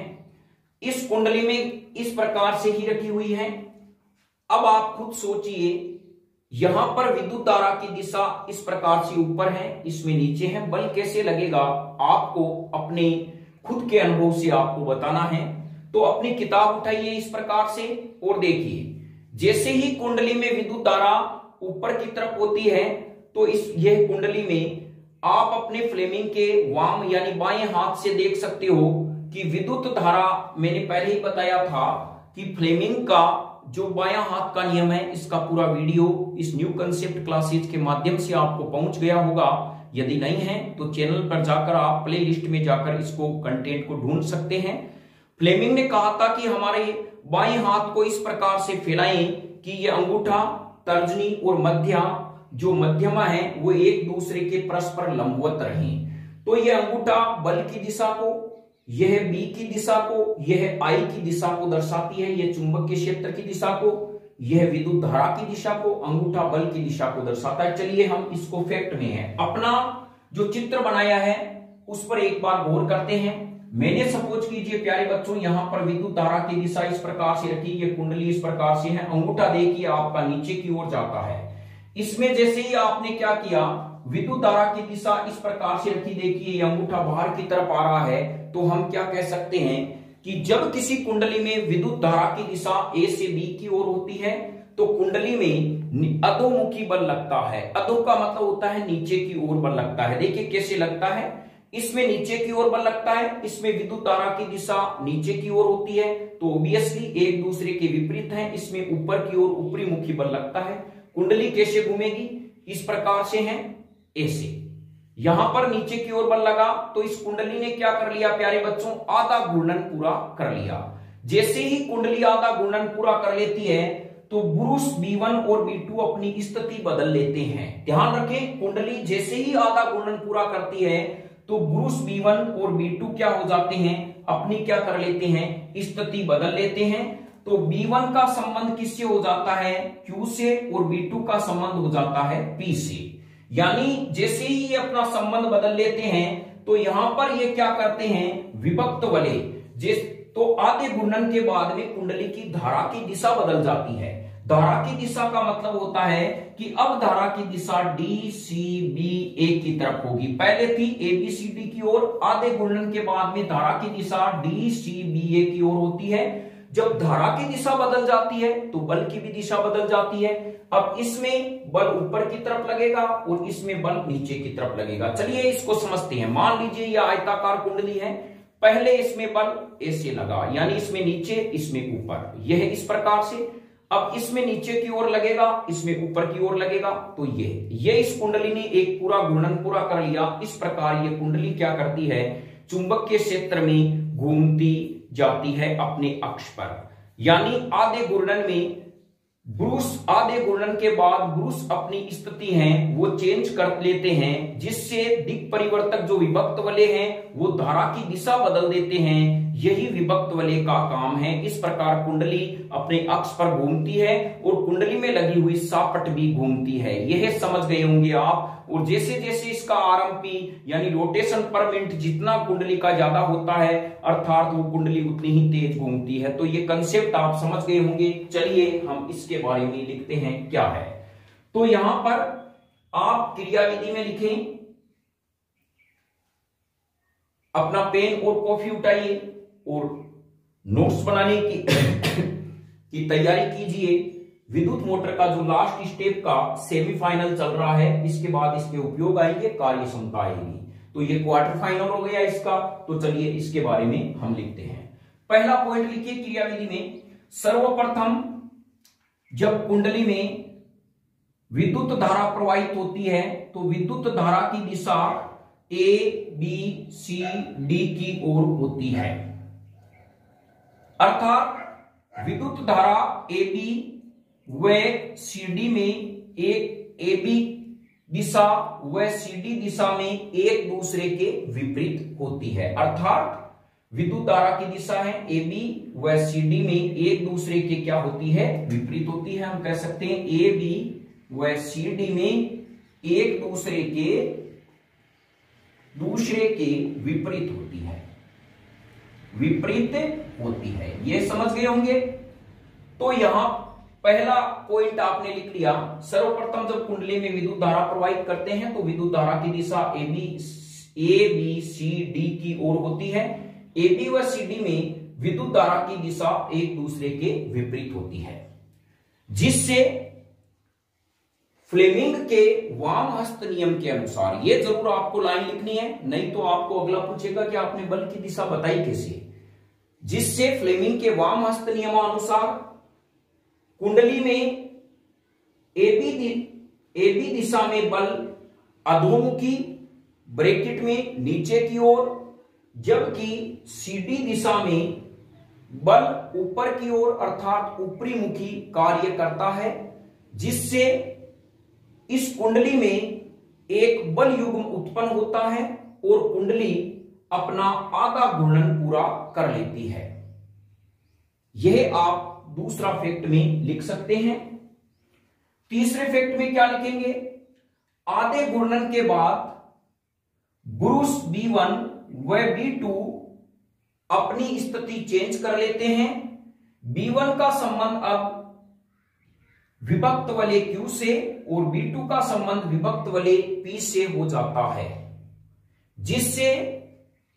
इस कुंडली में इस प्रकार से ही रखी हुई है। अब आप खुद सोचिए, यहां पर विद्युत धारा की दिशा इस प्रकार से ऊपर है, इसमें नीचे है। बल कैसे लगेगा आपको अपने खुद के अनुभव से आपको बताना है। तो अपनी किताब उठाइए इस प्रकार से और देखिए, जैसे ही कुंडली में विद्युत धारा ऊपर की तरफ होती है, तो यह कुंडली में आप अपने फ्लेमिंग के वाम यानी बाएं हाथ से देख सकते हो कि विद्युत धारा, मैंने पहले ही बताया था कि फ्लेमिंग का जो बायां हाथ का नियम है, इसका पूरा वीडियो इस न्यू कंसेप्ट क्लासेज के माध्यम से आपको पहुंच गया होगा। यदि नहीं है तो चैनल पर जाकर आप प्ले लिस्ट में जाकर इसको कंटेंट को ढूंढ सकते हैं। फ्लेमिंग ने कहा था कि हमारे बाएं हाथ को इस प्रकार से फैलाएं कि ये अंगूठा, तर्जनी और जो मध्यमा है वो एक दूसरे के परस्पर लंबवत रहें। तो यह अंगूठा बल की दिशा को, यह B की दिशा को, यह I की दिशा को दर्शाती है, यह चुंबकीय क्षेत्र की दिशा को, यह विद्युत धारा की दिशा को, अंगूठा बल की दिशा को दर्शाता है। चलिए हम इसको फैक्ट में है अपना जो चित्र बनाया है उस पर एक बार गौर करते हैं। मैंने सपोज कीजिए प्यारे बच्चों, यहां पर विद्युत धारा की दिशा इस प्रकार से रखी, ये कुंडली इस प्रकार से है, अंगूठा देखिए आपका नीचे की ओर जाता है। इसमें जैसे ही आपने क्या किया, विद्युत धारा की दिशा इस प्रकार से रखी, देखिए ये अंगूठा बाहर की तरफ आ रहा है, तो हम क्या कह सकते हैं कि जब किसी कुंडली में विद्युत धारा की दिशा A से B की ओर होती है, तो कुंडली में अधोमुखी बल लगता है। अधो का मतलब होता है नीचे की ओर बल लगता है। देखिए कैसे लगता है, इसमें नीचे की ओर बल लगता है, इसमें विद्युत धारा की दिशा नीचे की ओर होती है, तो ऑब्वियसली एक दूसरे के विपरीत है। इसमें ऊपर की ओर ऊपरी मुखी बल लगता है। कुंडली कैसे घूमेगी, इस प्रकार से है ऐसे। यहां पर नीचे की ओर बल लगा तो इस कुंडली ने क्या कर लिया प्यारे बच्चों, आधा घूर्णन पूरा कर लिया। जैसे ही कुंडली आधा घूर्णन पूरा कर लेती है तो ब्रुश B1 और B2 अपनी स्थिति बदल लेते हैं। ध्यान रखें, कुंडली जैसे ही आधा घूर्णन पूरा करती है तो ब्रूस B1 और B2 क्या हो जाते हैं, अपनी क्या कर लेते हैं, स्थिति बदल लेते हैं। तो B1 का संबंध किससे हो जाता है, Q से, और B2 का संबंध हो जाता है P से। यानी जैसे ही ये अपना संबंध बदल लेते हैं तो यहां पर ये क्या करते हैं, विभक्त वलय, तो आधे घूर्णन के बाद में कुंडली की धारा की दिशा बदल जाती है। धारा की दिशा का मतलब होता है कि अब धारा की दिशा DCBA की तरफ होगी। पहले थी ABCD की ओर, आधे घूर्णन के बाद में धारा की दिशा DCBA की ओर होती है। जब धारा की दिशा बदल जाती है तो बल की भी दिशा बदल जाती है। अब इसमें बल ऊपर की तरफ लगेगा और इसमें बल नीचे की तरफ लगेगा। चलिए इसको समझते हैं। मान लीजिए यह आयताकार कुंडली है, पहले इसमें बल ऐसे लगा, यानी इसमें नीचे इसमें ऊपर, यह इस प्रकार से। अब इसमें नीचे की ओर लगेगा, इसमें ऊपर की ओर लगेगा, तो ये इस कुंडली ने एक पूरा घूर्णन पूरा कर लिया। इस प्रकार ये कुंडली क्या करती है, चुंबकीय क्षेत्र में घूमती जाती है अपने अक्ष पर। यानी आधे घूर्णन में ब्रूस, आधे घूर्णन के बाद ब्रूस अपनी स्थिति है वो चेंज कर लेते हैं, जिससे दिक् परिवर्तक जो विभक्त वलय हैं वो धारा की दिशा बदल देते हैं। यही विभक्त वलय का काम है। इस प्रकार कुंडली अपने अक्ष पर घूमती है और कुंडली में लगी हुई सापट भी घूमती है। यह समझ गए होंगे आप। और जैसे जैसे इसका आरएमपी यानी रोटेशन पर मिनट जितना कुंडली का ज्यादा होता है, अर्थात वो कुंडली उतनी ही तेज घूमती है। तो ये कंसेप्ट आप समझ गए होंगे। चलिए हम इसके बारे में लिखते हैं क्या है। तो यहां पर आप क्रियाविधि में लिखें, अपना पेन और कॉपी उठाइए और नोट्स बनाने की तैयारी कीजिए। विद्युत मोटर का जो लास्ट स्टेप का सेमीफाइनल चल रहा है, इसके बाद इसके उपयोग आएंगे, कार्य क्षमता आएगी। तो ये क्वार्टर फाइनल हो गया इसका। तो चलिए इसके बारे में हम लिखते हैं। पहला पॉइंट लिखिए क्रियाविधि में, सर्वप्रथम जब कुंडली में विद्युत धारा प्रवाहित होती है तो विद्युत धारा की दिशा ABCD की ओर होती है। अर्थात विद्युत धारा AB व CD में एक AB दिशा व CD दिशा में एक दूसरे के विपरीत होती है। अर्थात विद्युत धारा की दिशा है AB व CD में एक दूसरे के क्या होती है, विपरीत होती है। हम कह सकते हैं AB व CD में एक दूसरे के विपरीत होती है, विपरीत होती है। ये समझ गए होंगे। तो यहां पहला पॉइंट आपने लिख लिया। सर्वप्रथम जब कुंडली में विद्युत धारा प्रवाहित करते हैं तो विद्युत धारा की दिशा ABCD की ओर होती है। AB व CD में विद्युत धारा की दिशा एक दूसरे के विपरीत होती है, जिससे फ्लेमिंग के वाम हस्त नियम के अनुसार, ये जरूर आपको लाइन लिखनी है, नहीं तो आपको अगला पूछेगा कि आपने बल की दिशा बताई कैसे। जिससे फ्लेमिंग के वाम हस्त नियमानुसार कुंडली में AB दिशा में बल अधोमुखी ब्रैकेट में नीचे की ओर, जबकि CD दिशा में बल ऊपर की ओर अर्थात ऊपरी मुखी कार्य करता है, जिससे इस कुंडली में एक बल युग्म उत्पन्न होता है और कुंडली अपना आधा घूर्णन पूरा कर लेती है। यह आप दूसरा फैक्ट में लिख सकते हैं। तीसरे फैक्ट में क्या लिखेंगे, आधे घूर्णन के बाद ब्रूस B1 व B2 अपनी स्थिति चेंज कर लेते हैं। B1 का संबंध अब विभक्त वलय Q से और B2 का संबंध विभक्त वलय P से हो जाता है, जिससे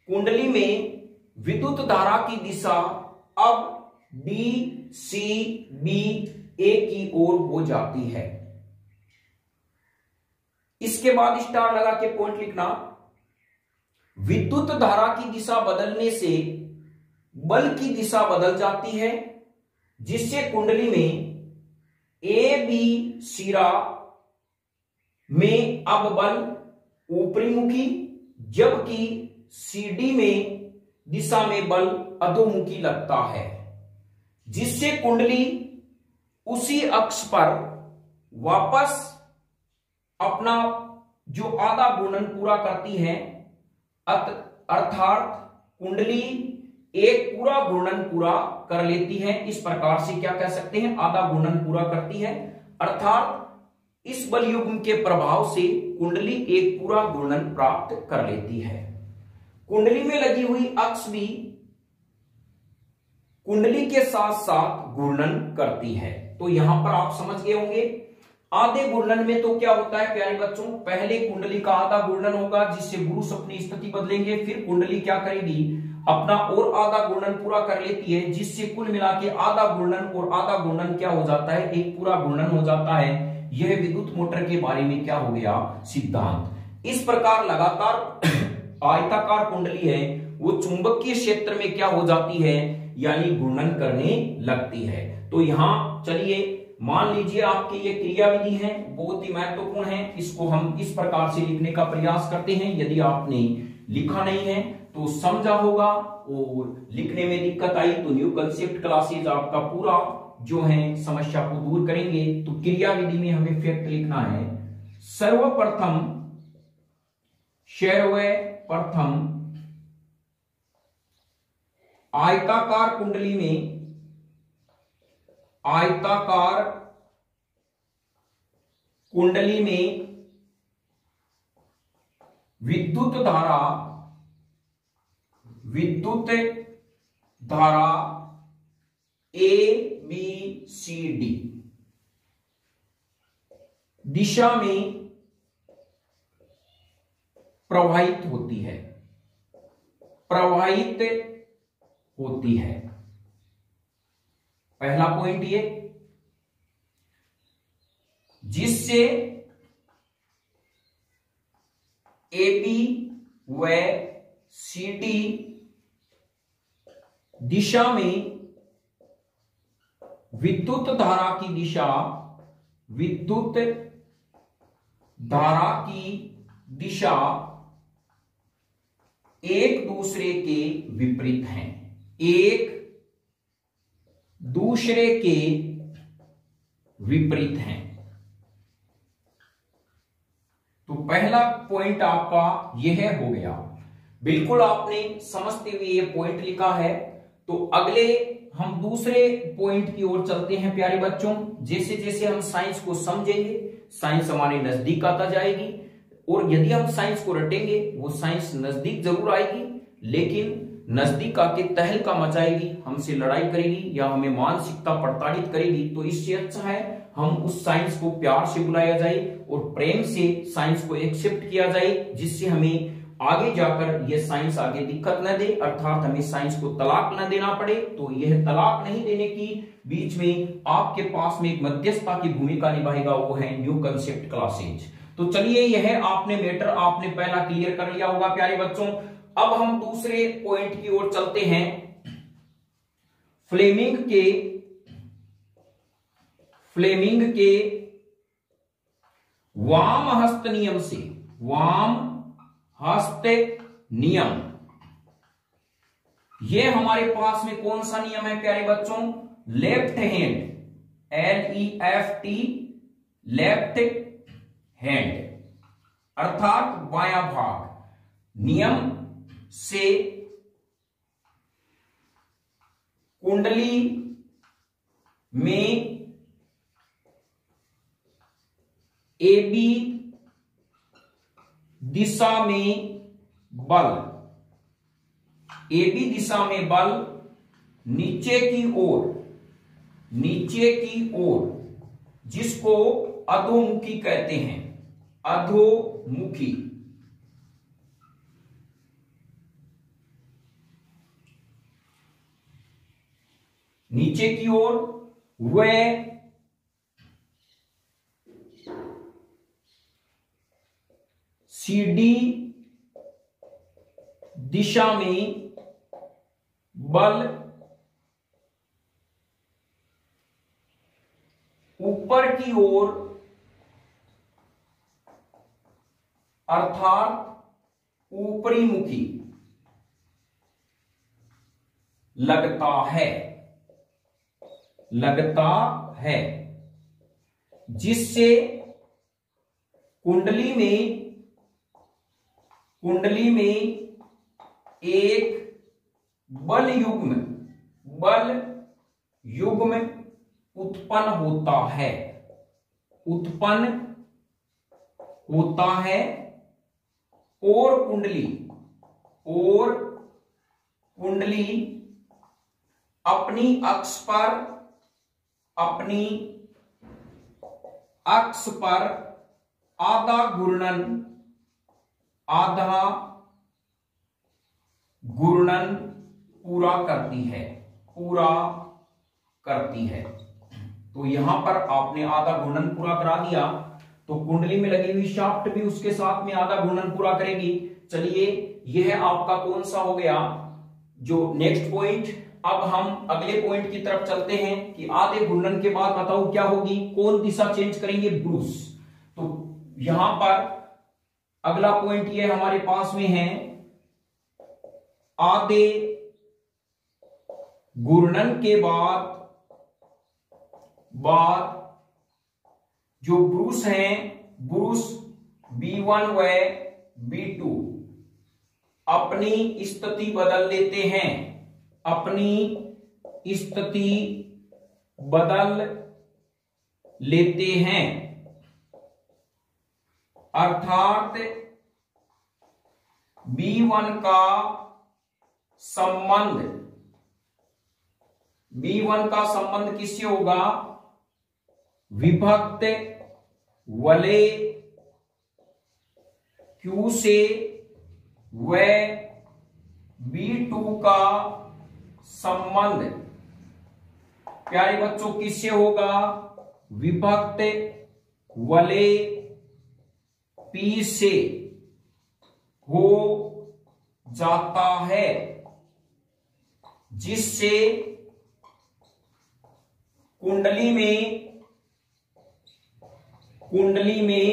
कुंडली में विद्युत धारा की दिशा अब DCBA की ओर हो जाती है। इसके बाद स्टार लगा के पॉइंट लिखना, विद्युत धारा की दिशा बदलने से बल की दिशा बदल जाती है, जिससे कुंडली में AB सिरा में अब बल ऊपरी मुखी, जबकि CD में दिशा में बल अधोमुखी लगता है, जिससे कुंडली उसी अक्ष पर वापस अपना जो आधा घूर्णन पूरा करती है अर्थात कुंडली एक पूरा घूर्णन पूरा कर लेती है। इस प्रकार से क्या कह सकते हैं, आधा घूर्णन पूरा करती है। अर्थात इस बल युग्म के प्रभाव से कुंडली एक पूरा घूर्णन प्राप्त कर लेती है। कुंडली में लगी हुई अक्ष भी कुंडली के साथ साथ घूर्णन करती है। तो यहां पर आप समझ गए होंगे। आधे घूर्णन में तो क्या होता है प्यारे बच्चों, पहले कुंडली का आधा घूर्णन होगा जिससे पुरुष अपनी स्थिति बदलेंगे, फिर कुंडली क्या करेगी, अपना और आधा घूर्णन पूरा कर लेती है, जिससे कुल मिला के आधा घूर्णन और आधा घूर्णन क्या हो जाता है, एक पूरा घूर्णन हो जाता है। यह विद्युत मोटर के बारे में क्या हो गया, सिद्धांत। इस प्रकार लगातार आयताकार कुंडली है वो चुंबकीय क्षेत्र में क्या हो जाती है, यानी घूर्णन करने लगती है। तो यहां चलिए मान लीजिए आपकी ये क्रियाविधि है, बहुत ही महत्वपूर्ण है, इसको हम इस प्रकार से लिखने का प्रयास करते हैं। यदि आपने लिखा नहीं है तो समझा होगा और लिखने में दिक्कत आई तो न्यू कंसेप्ट क्लासेज आपका पूरा जो है समस्या को दूर करेंगे। तो क्रियाविधि में हमें फैक्ट लिखना है। सर्वप्रथम आयताकार कुंडली में विद्युत धारा ए बी सी डी दिशा में प्रवाहित होती है। पहला पॉइंट ये, जिससे एबी व सीडी दिशा में विद्युत धारा की दिशा एक दूसरे के विपरीत हैं, तो पहला पॉइंट आपका यह हो गया। बिल्कुल आपने समझते हुए ये पॉइंट लिखा है। तो अगले हम दूसरे पॉइंट की ओर चलते हैं प्यारे बच्चों। जैसे जैसे हम साइंस को समझेंगे, साइंस हमारे नजदीक आता जाएगी, और यदि हम साइंस को रटेंगे वो साइंस नजदीक जरूर आएगी, लेकिन नजदीक आके तहलका मचाएगी, हमसे लड़ाई करेगी या हमें मानसिकता प्रताड़ित करेगी। तो इससे अच्छा है हम उस साइंस को प्यार से बुलाया जाए और प्रेम से साइंस को एक्सेप्ट किया जाए, जिससे हमें आगे जाकर यह साइंस आगे दिक्कत न दे, अर्थात हमें साइंस को तलाक न देना पड़े। तो यह तलाक नहीं देने की बीच में आपके पास में एक मध्यस्थता की भूमिका निभाएगा, वो है न्यू कंसेप्ट क्लासेज। तो चलिए यह आपने मैटर आपने पहला क्लियर कर लिया होगा प्यारे बच्चों। अब हम दूसरे पॉइंट की ओर चलते हैं। फ्लेमिंग के वाम हस्त नियम, ये हमारे पास में कौन सा नियम है प्यारे बच्चों, left hand, LEFT, left hand अर्थात बायां भाग नियम से कुंडली में AB दिशा में बल नीचे की ओर जिसको अधोमुखी कहते हैं, अधोमुखी नीचे की ओर व CD दिशा में बल ऊपर की ओर अर्थात ऊपरी मुखी लगता है, जिससे कुंडली में एक बल युग्म उत्पन्न होता है और कुंडली अपनी अक्ष पर आधा घूर्णन पूरा करती है। तो यहां पर आपने आधा घूर्णन पूरा करा दिया, तो कुंडली में लगी हुई शाफ्ट भी उसके साथ में आधा घूर्णन पूरा करेगी। चलिए, यह आपका कौन सा हो गया जो नेक्स्ट पॉइंट। अब हम अगले पॉइंट की तरफ चलते हैं कि आधे घूर्णन के बाद बताओ क्या होगी, कौन दिशा चेंज करेंगे, ब्रूस। तो यहां पर अगला पॉइंट ये हमारे पास में है, आधे घूर्णन के बाद जो ब्रूस हैं, ब्रूस B1 व B2 अपनी स्थिति बदल लेते हैं, अर्थात B1 का संबंध किससे होगा, विभक्त वलय Q से, व B2 का संबंध प्यारे बच्चों किससे होगा, विभक्त वलय P से हो जाता है, जिससे कुंडली में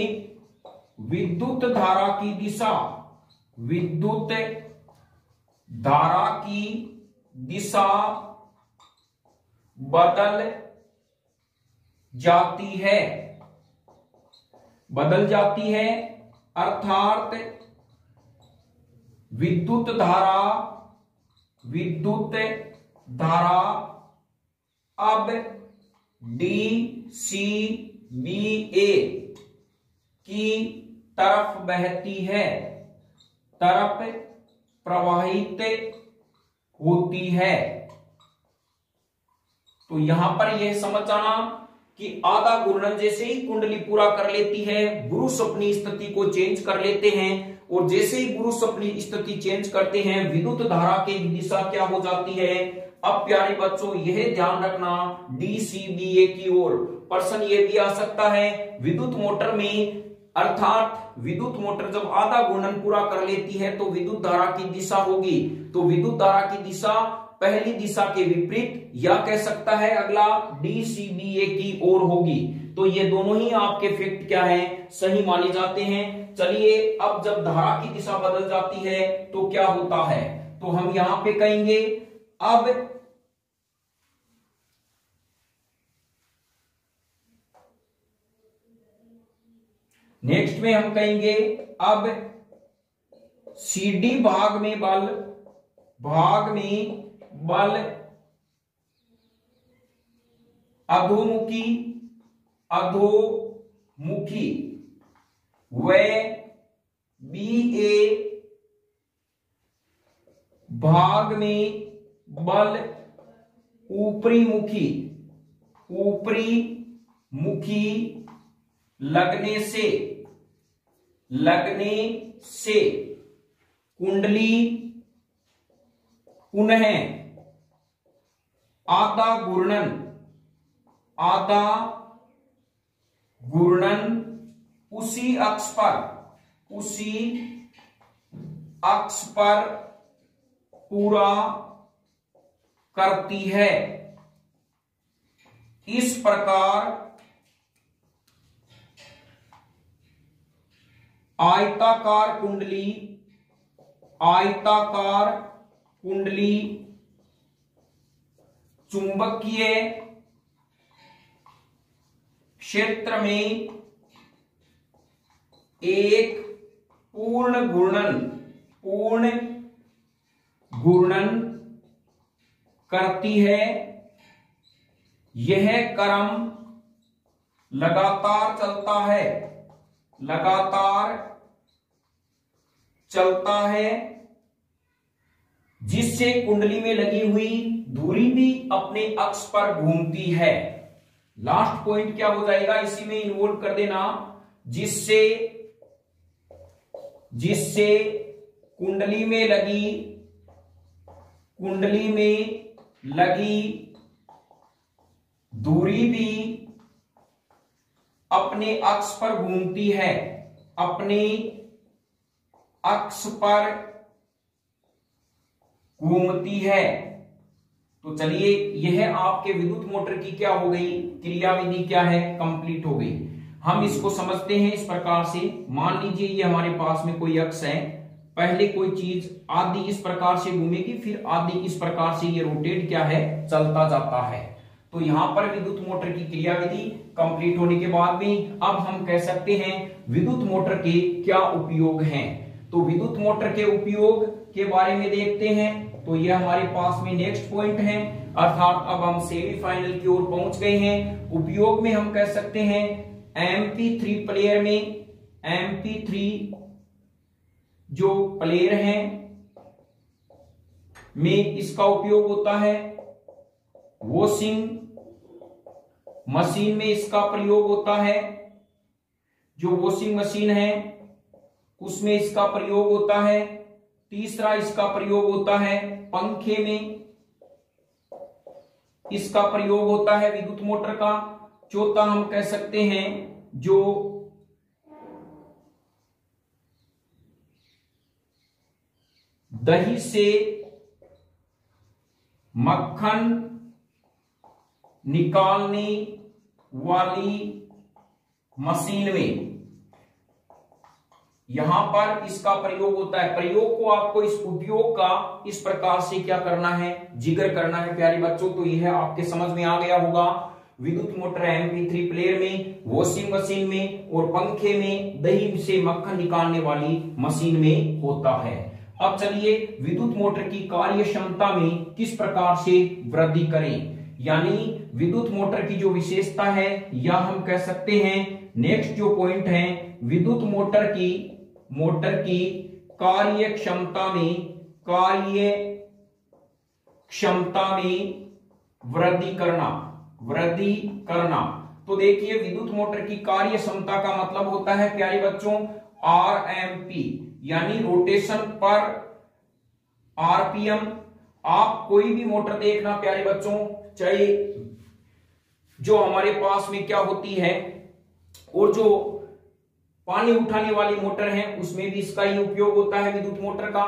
विद्युत धारा की दिशा बदल जाती है, अर्थात विद्युत धारा अब DCBA की तरफ प्रवाहित होती है। तो यहां पर यह समझ आना कि आधा घूर्णन जैसे ही कुंडली पूरा कर लेती है, ब्रूस अपनी स्थिति को चेंज कर लेते हैं, और जैसे ही ब्रूस अपनी स्थिति चेंज करते हैं, विद्युत धारा की दिशा क्या हो जाती है। अब प्यारे बच्चों यह ध्यान रखना, DCBA की ओर प्रश्न ये भी आ सकता है विद्युत मोटर में, अर्थात विद्युत मोटर जब आधा घूर्णन पूरा कर लेती है तो विद्युत धारा की दिशा होगी, तो विद्युत धारा की दिशा पहली दिशा के विपरीत, या कह सकता है अगला DCBA की ओर होगी। तो ये दोनों ही आपके फैक्ट क्या है, सही माने जाते हैं। चलिए, अब जब धारा की दिशा बदल जाती है तो क्या होता है, तो हम यहां पे कहेंगे, अब नेक्स्ट में हम कहेंगे, अब CD भाग में बल अधोमुखी व BA भाग में बल ऊपरी मुखी लगने से कुंडली पुनः आधा घूर्णन उसी अक्ष पर पूरा करती है। इस प्रकार आयताकार कुंडली चुंबकीय क्षेत्र में एक पूर्ण घूर्णन करती है। यह क्रम लगातार चलता है, लगातार चलता है, जिससे कुंडली में लगी हुई धुरी भी अपने अक्ष पर घूमती है। लास्ट पॉइंट क्या हो जाएगा, इसी में इन्वॉल्व कर देना, जिससे कुंडली में लगी धुरी भी अपने अक्ष पर घूमती है, अपने अक्ष पर घूमती है। तो चलिए, यह आपके विद्युत मोटर की क्या हो गई, क्रियाविधि क्या है, कंप्लीट हो गई। हम इसको समझते हैं इस प्रकार से। मान लीजिए ये हमारे पास में कोई अक्ष है, पहले कोई चीज आधी इस प्रकार से घूमेगी, फिर आधी इस प्रकार से ये रोटेट क्या है, चलता जाता है। तो यहां पर विद्युत मोटर की क्रियाविधि कंप्लीट होने के बाद में अब हम कह सकते हैं विद्युत मोटर के क्या उपयोग हैं। तो विद्युत मोटर के उपयोग के बारे में देखते हैं। तो यह हमारे पास में नेक्स्ट पॉइंट है, अर्थात अब हम सेमीफाइनल की ओर पहुंच गए हैं। उपयोग में हम कह सकते हैं MP3 प्लेयर में, MP3 जो प्लेयर है में इसका उपयोग होता है। वॉशिंग मशीन में इसका प्रयोग होता है, जो वॉशिंग मशीन है उसमें इसका प्रयोग होता है। तीसरा इसका प्रयोग होता है पंखे में, इसका प्रयोग होता है विद्युत मोटर का। चौथा हम कह सकते हैं जो दही से मक्खन निकालने वाली मशीन में, यहां पर इसका प्रयोग होता है। प्रयोग को आपको इस उपयोग का इस प्रकार से क्या करना है, जिक्र करना है प्यारे बच्चों। तो यह आपके समझ में आ गया होगा। विद्युत मोटर MP3 प्लेयर में, वॉशिंग मशीन में और पंखे में, दही से मक्खन निकालने वाली मशीन में होता है। अब चलिए विद्युत मोटर की कार्य क्षमता में किस प्रकार से वृद्धि करें, यानी विद्युत मोटर की जो विशेषता है, या हम कह सकते हैं नेक्स्ट जो पॉइंट है, विद्युत मोटर की कार्य क्षमता में वृद्धि करना। तो देखिए विद्युत मोटर की कार्य क्षमता का मतलब होता है प्यारे बच्चों RMP, यानी रोटेशन पर RPM। आप कोई भी मोटर देखना प्यारे बच्चों, चाहे जो हमारे पास में क्या होती है, और जो पानी उठाने वाली मोटर है उसमें भी इसका ही उपयोग होता है विद्युत मोटर का।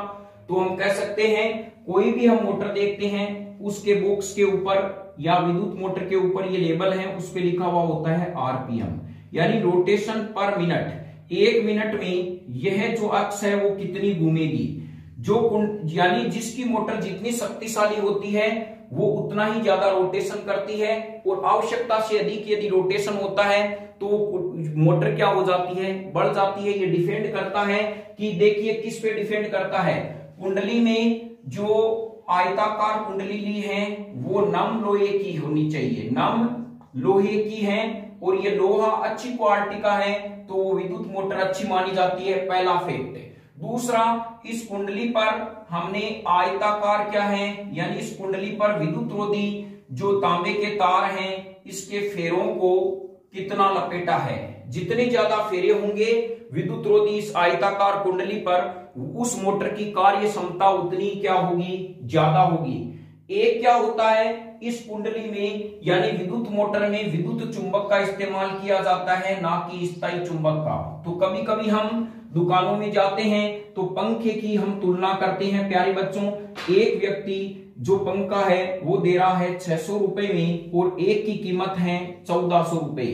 तो हम कह सकते हैं कोई भी हम मोटर देखते हैं उसके बॉक्स के ऊपर या विद्युत मोटर के ऊपर ये लेबल है, उस पे लिखा हुआ होता है RPM, यानी रोटेशन पर मिनट। एक मिनट में यह जो अक्ष है वो कितनी घूमेगी, यानी जिसकी मोटर जितनी शक्तिशाली होती है वो उतना ही ज्यादा रोटेशन करती है, और आवश्यकता से अधिक यदि रोटेशन होता है तो मोटर क्या हो जाती है, बढ़ जाती है। ये डिपेंड करता है कि देखिए किस पे डिपेंड करता है। कुंडली में जो आयताकार कुंडली ली है वो नम लोहे की होनी चाहिए, नम लोहे की है, और ये लोहा अच्छी क्वालिटी का है तो वो विद्युत मोटर अच्छी मानी जाती है, पहला फैक्ट। दूसरा, इस कुंडली पर हमने आयताकार क्या है, यानी इस कुंडली पर विद्युत रोधी जो तांबे के तार हैं इसके फेरों को कितना लपेटा है। जितने ज्यादा फेरे होंगे विद्युत रोधी इस आयताकार कुंडली पर, उस मोटर की कार्य क्षमता उतनी क्या होगी, ज्यादा होगी। एक क्या होता है, इस कुंडली में यानी विद्युत मोटर में विद्युत चुंबक का इस्तेमाल किया जाता है, ना कि स्थायी चुंबक का। तो कभी कभी हम दुकानों में जाते हैं तो पंखे की हम तुलना करते हैं प्यारे बच्चों। एक व्यक्ति जो पंखा है वो दे रहा है 600 रुपए में, और एक की कीमत है 1400 रुपए।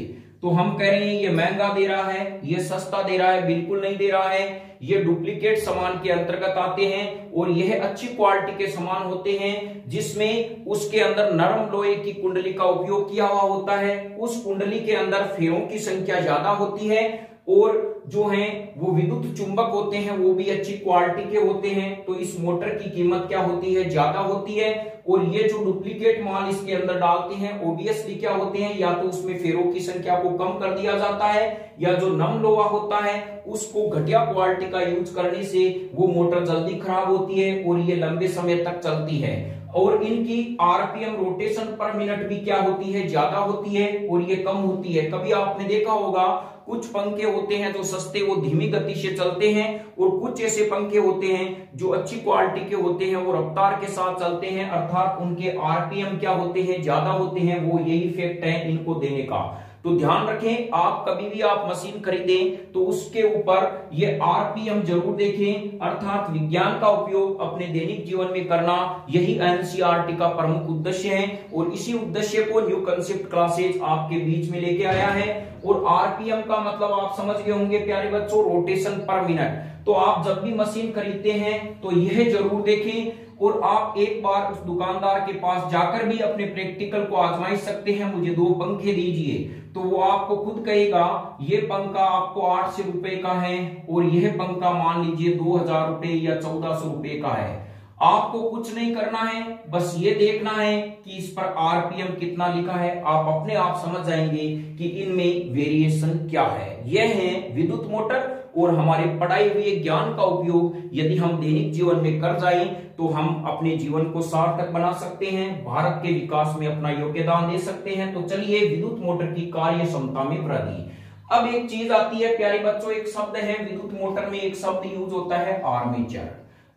तो हम कह रहे हैं ये महंगा दे रहा है, ये सस्ता दे रहा है, बिल्कुल नहीं दे रहा है। ये डुप्लीकेट सामान के अंतर्गत आते हैं, और यह अच्छी क्वालिटी के सामान होते हैं जिसमें उसके अंदर नरम लोहे की कुंडली का उपयोग किया हुआ होता है। उस कुंडली के अंदर फेरों की संख्या ज्यादा होती है, और जो हैं वो विद्युत चुंबक होते हैं वो भी अच्छी क्वालिटी के होते हैं, तो इस मोटर की कीमत क्या होती है, ज्यादा होती है। और ये जो डुप्लीकेट माल इसके अंदर डालते हैं ओबियसली क्या होते हैं, या तो उसमें फेरों की संख्या को कम कर दिया जाता है, या जो नम लोहा होता है उसको घटिया क्वालिटी का यूज करने से वो मोटर जल्दी खराब होती है और ये लंबे समय तक चलती है। और इनकी आरपीएम रोटेशन पर मिनट भी क्या होती है, ज्यादा होती है और ये कम होती है। कभी आपने देखा होगा कुछ पंखे होते हैं जो सस्ते, वो धीमी गति से चलते हैं, और कुछ ऐसे पंखे होते हैं जो अच्छी क्वालिटी के होते हैं वो रफ्तार के साथ चलते हैं, अर्थात उनके आरपीएम क्या होते हैं, ज्यादा होते हैं। वो यही फैक्ट है इनको देने का। तो ध्यान रखें, आप कभी भी आप मशीन खरीदें तो उसके ऊपर ये आरपीएम जरूर देखें, अर्थात विज्ञान का उपयोग अपने दैनिक जीवन में करना यही एनसीईआरटी का प्रमुख उद्देश्य है। और इसी उद्देश्य को न्यू कंसेप्ट क्लासेज आपके बीच में लेके आया है। और आरपीएम का मतलब आप समझ गए होंगे प्यारे बच्चों, रोटेशन पर मिनट। तो आप जब भी मशीन खरीदते हैं तो यह जरूर देखें, और आप एक बार उस दुकानदार के पास जाकर भी अपने प्रैक्टिकल को आजमा सकते हैं, मुझे 2 पंखे दीजिए, तो वो आपको खुद कहेगा ये पंखा आपको 800 रुपए का है और यह पंखा मान लीजिए 2000 रुपए या 1400 रुपए का है। आपको कुछ नहीं करना है, बस ये देखना है कि इस पर आरपीएम कितना लिखा है। आप अपने आप समझ जाएंगे कि इनमें वेरिएशन क्या है। यह है विद्युत मोटर, और हमारे पढ़ाई हुए ज्ञान का उपयोग यदि हम दैनिक जीवन में कर जाएं तो हम अपने जीवन को सार्थक बना सकते हैं, भारत के विकास में अपना योगदान दे सकते हैं। तो चलिए, विद्युत मोटर की कार्य क्षमता में वृद्धि। अब एक चीज आती है प्यारे बच्चों, एक शब्द है विद्युत मोटर में, एक शब्द यूज होता है आर्मेचर।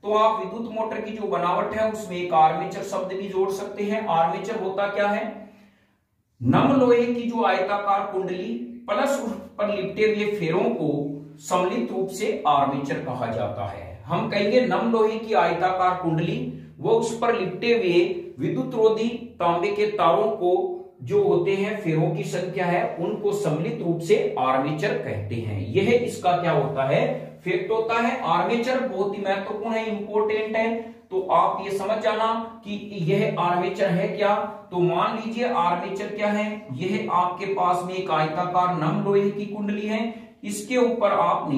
तो आप विद्युत मोटर की जो बनावट है उसमें एक आर्मेचर शब्द भी जोड़ सकते हैं। आर्मेचर होता क्या है, नम लोहे की जो आयताकार कुंडली प्लस उस पर लिपटे हुए फेरों को सम्मिलित रूप से आर्मेचर कहा जाता है। हम कहेंगे नम लोहे की आयताकार कुंडली, वो उस पर लिपटे हुए विद्युत रोधी तांबे के तारों को जो होते हैं फेरों की संख्या है उनको सम्मिलित रूप से आर्मेचर कहते हैं। यह इसका क्या होता है, फैक्ट होता है। आर्मेचर बहुत ही महत्वपूर्ण है, इंपॉर्टेंट है। तो आप ये समझ जाना कि यह आर्मेचर है क्या। तो मान लीजिए आर्मेचर क्या है, यह आपके पास में एक आयताकार नम लोहे की कुंडली है, इसके ऊपर आपने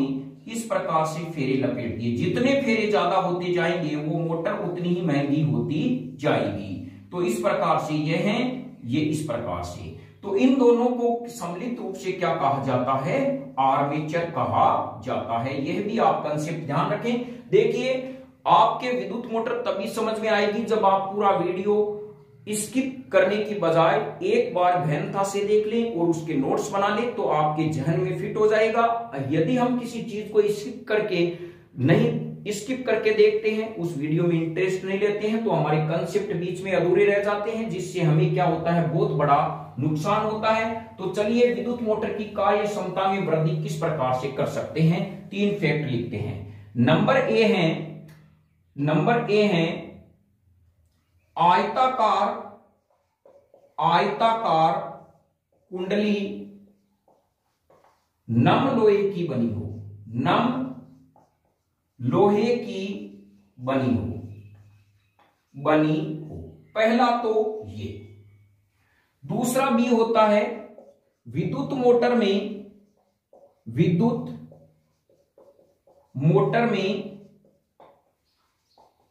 इस प्रकार से फेरे लपेट दिए। जितने फेरे ज्यादा होते जाएंगे वो मोटर उतनी ही महंगी होती जाएगी। तो इस प्रकार से यह है, ये इस प्रकार से। तो इन दोनों को सम्मिलित रूप से क्या कहा जाता है, आर्मेचर कहा जाता है। यह भी आप कंसेप्ट ध्यान रखें। देखिए, आपके विद्युत मोटर तभी समझ में आएगी जब आप पूरा वीडियो स्किप करने की बजाय एक बार गहनता से देख लें और उसके नोट्स बना लें, तो आपके जहन में फिट हो जाएगा। यदि हम किसी चीज को स्किप करके देखते हैं, उस वीडियो में इंटरेस्ट नहीं लेते हैं, तो हमारे कंसेप्ट बीच में अधूरे रह जाते हैं, जिससे हमें क्या होता है, बहुत बड़ा नुकसान होता है। तो चलिए, विद्युत मोटर की कार्य क्षमता में वृद्धि किस प्रकार से कर सकते हैं, 3 फैक्ट लिखते हैं। नंबर ए है आयताकार कुंडली नम लोहे की बनी हो, नम लोहे की बनी हो। पहला तो ये। दूसरा बी होता है विद्युत मोटर में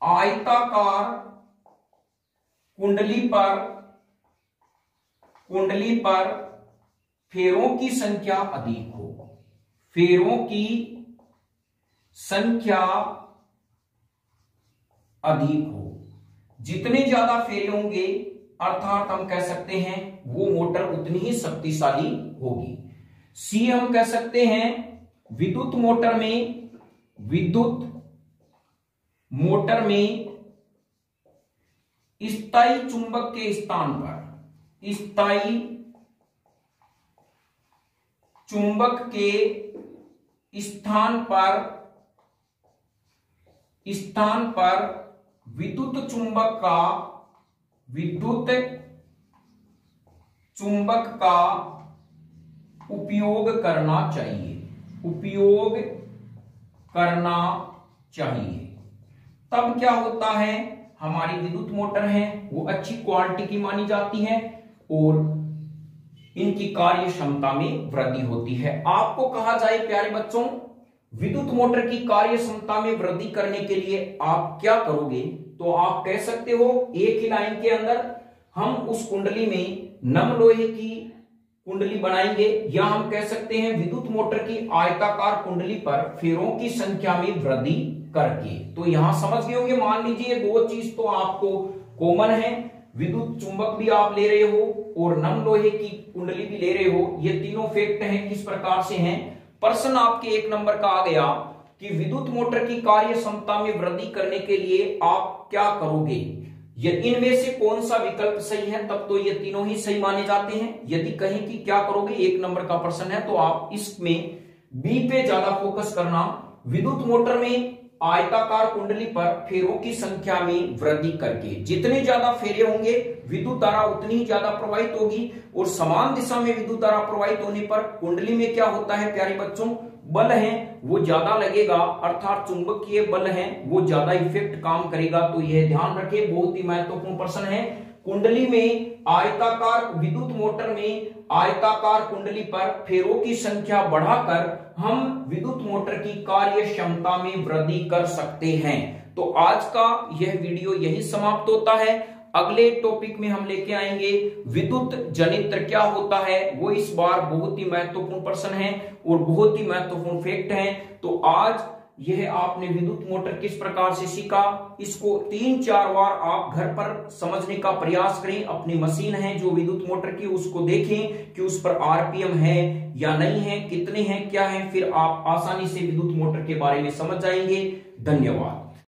आयताकार कुंडली पर फेरों की संख्या अधिक हो, फेरों की संख्या अधिक हो। जितने ज्यादा फेरे होंगे, अर्थात हम कह सकते हैं वो मोटर उतनी ही शक्तिशाली होगी। सी हम कह सकते हैं विद्युत मोटर में स्थायी चुंबक के स्थान पर, स्थायी चुंबक के स्थान पर विद्युत चुंबक का उपयोग करना चाहिए। तब क्या होता है, हमारी विद्युत मोटर है वो अच्छी क्वालिटी की मानी जाती है और इनकी कार्य क्षमता में वृद्धि होती है। आपको कहा जाए प्यारे बच्चों, विद्युत मोटर की कार्य क्षमता में वृद्धि करने के लिए आप क्या करोगे, तो आप कह सकते हो एक ही लाइन के अंदर हम उस कुंडली में नम लोहे की कुंडली बनाएंगे, या हम कह सकते हैं विद्युत मोटर की आयताकार कुंडली पर फेरों की संख्या में वृद्धि करके। तो यहां समझ गए होंगे, मान लीजिए दो चीज तो आपको कॉमन है, विद्युत चुंबक भी आप ले रहे हो और नम लोहे की कुंडली भी ले रहे हो, ये तीनों फैक्ट हैं। किस प्रकार से हैं, प्रश्न आपके 1 नंबर का आ गया कि विद्युत मोटर की कार्य क्षमता में वृद्धि करने के लिए आप क्या करोगे, इनमें से कौन सा विकल्प सही है, तब तो ये तीनों ही सही माने जाते हैं। यदि कहें कि क्या करोगे, 1 नंबर का प्रश्न है, तो आप इसमें बी पे ज्यादा फोकस करना। विद्युत मोटर में आयताकार कुंडली पर फेरों की संख्या में वृद्धि करके, जितने ज्यादा फेरे होंगे विद्युत धारा उतनी ही ज्यादा प्रवाहित होगी, और समान दिशा में विद्युत धारा प्रवाहित होने पर कुंडली में क्या होता है प्यारे बच्चों, बल है वो ज्यादा लगेगा, अर्थात चुंबकीय बल है वो ज्यादा इफेक्ट काम करेगा। तो यह ध्यान रखें, बहुत ही महत्वपूर्ण प्रश्न है। कुंडली में आयताकार, विद्युत मोटर में आयताकार कुंडली पर फेरों की संख्या बढ़ाकर हम विद्युत मोटर की कार्य क्षमता में वृद्धि कर सकते हैं। तो आज का यह वीडियो यही समाप्त होता है। अगले टॉपिक में हम लेके आएंगे विद्युत जनित्र क्या होता है, वो इस बार बहुत ही महत्वपूर्ण प्रश्न है और बहुत ही महत्वपूर्ण फैक्ट है। तो आज यह आपने विद्युत मोटर किस प्रकार से सीखा, इसको 3-4 बार आप घर पर समझने का प्रयास करें। अपनी मशीन है जो विद्युत मोटर की, उसको देखें कि उस पर आरपीएम है या नहीं है, कितने हैं, क्या है, फिर आप आसानी से विद्युत मोटर के बारे में समझ जाएंगे। धन्यवाद।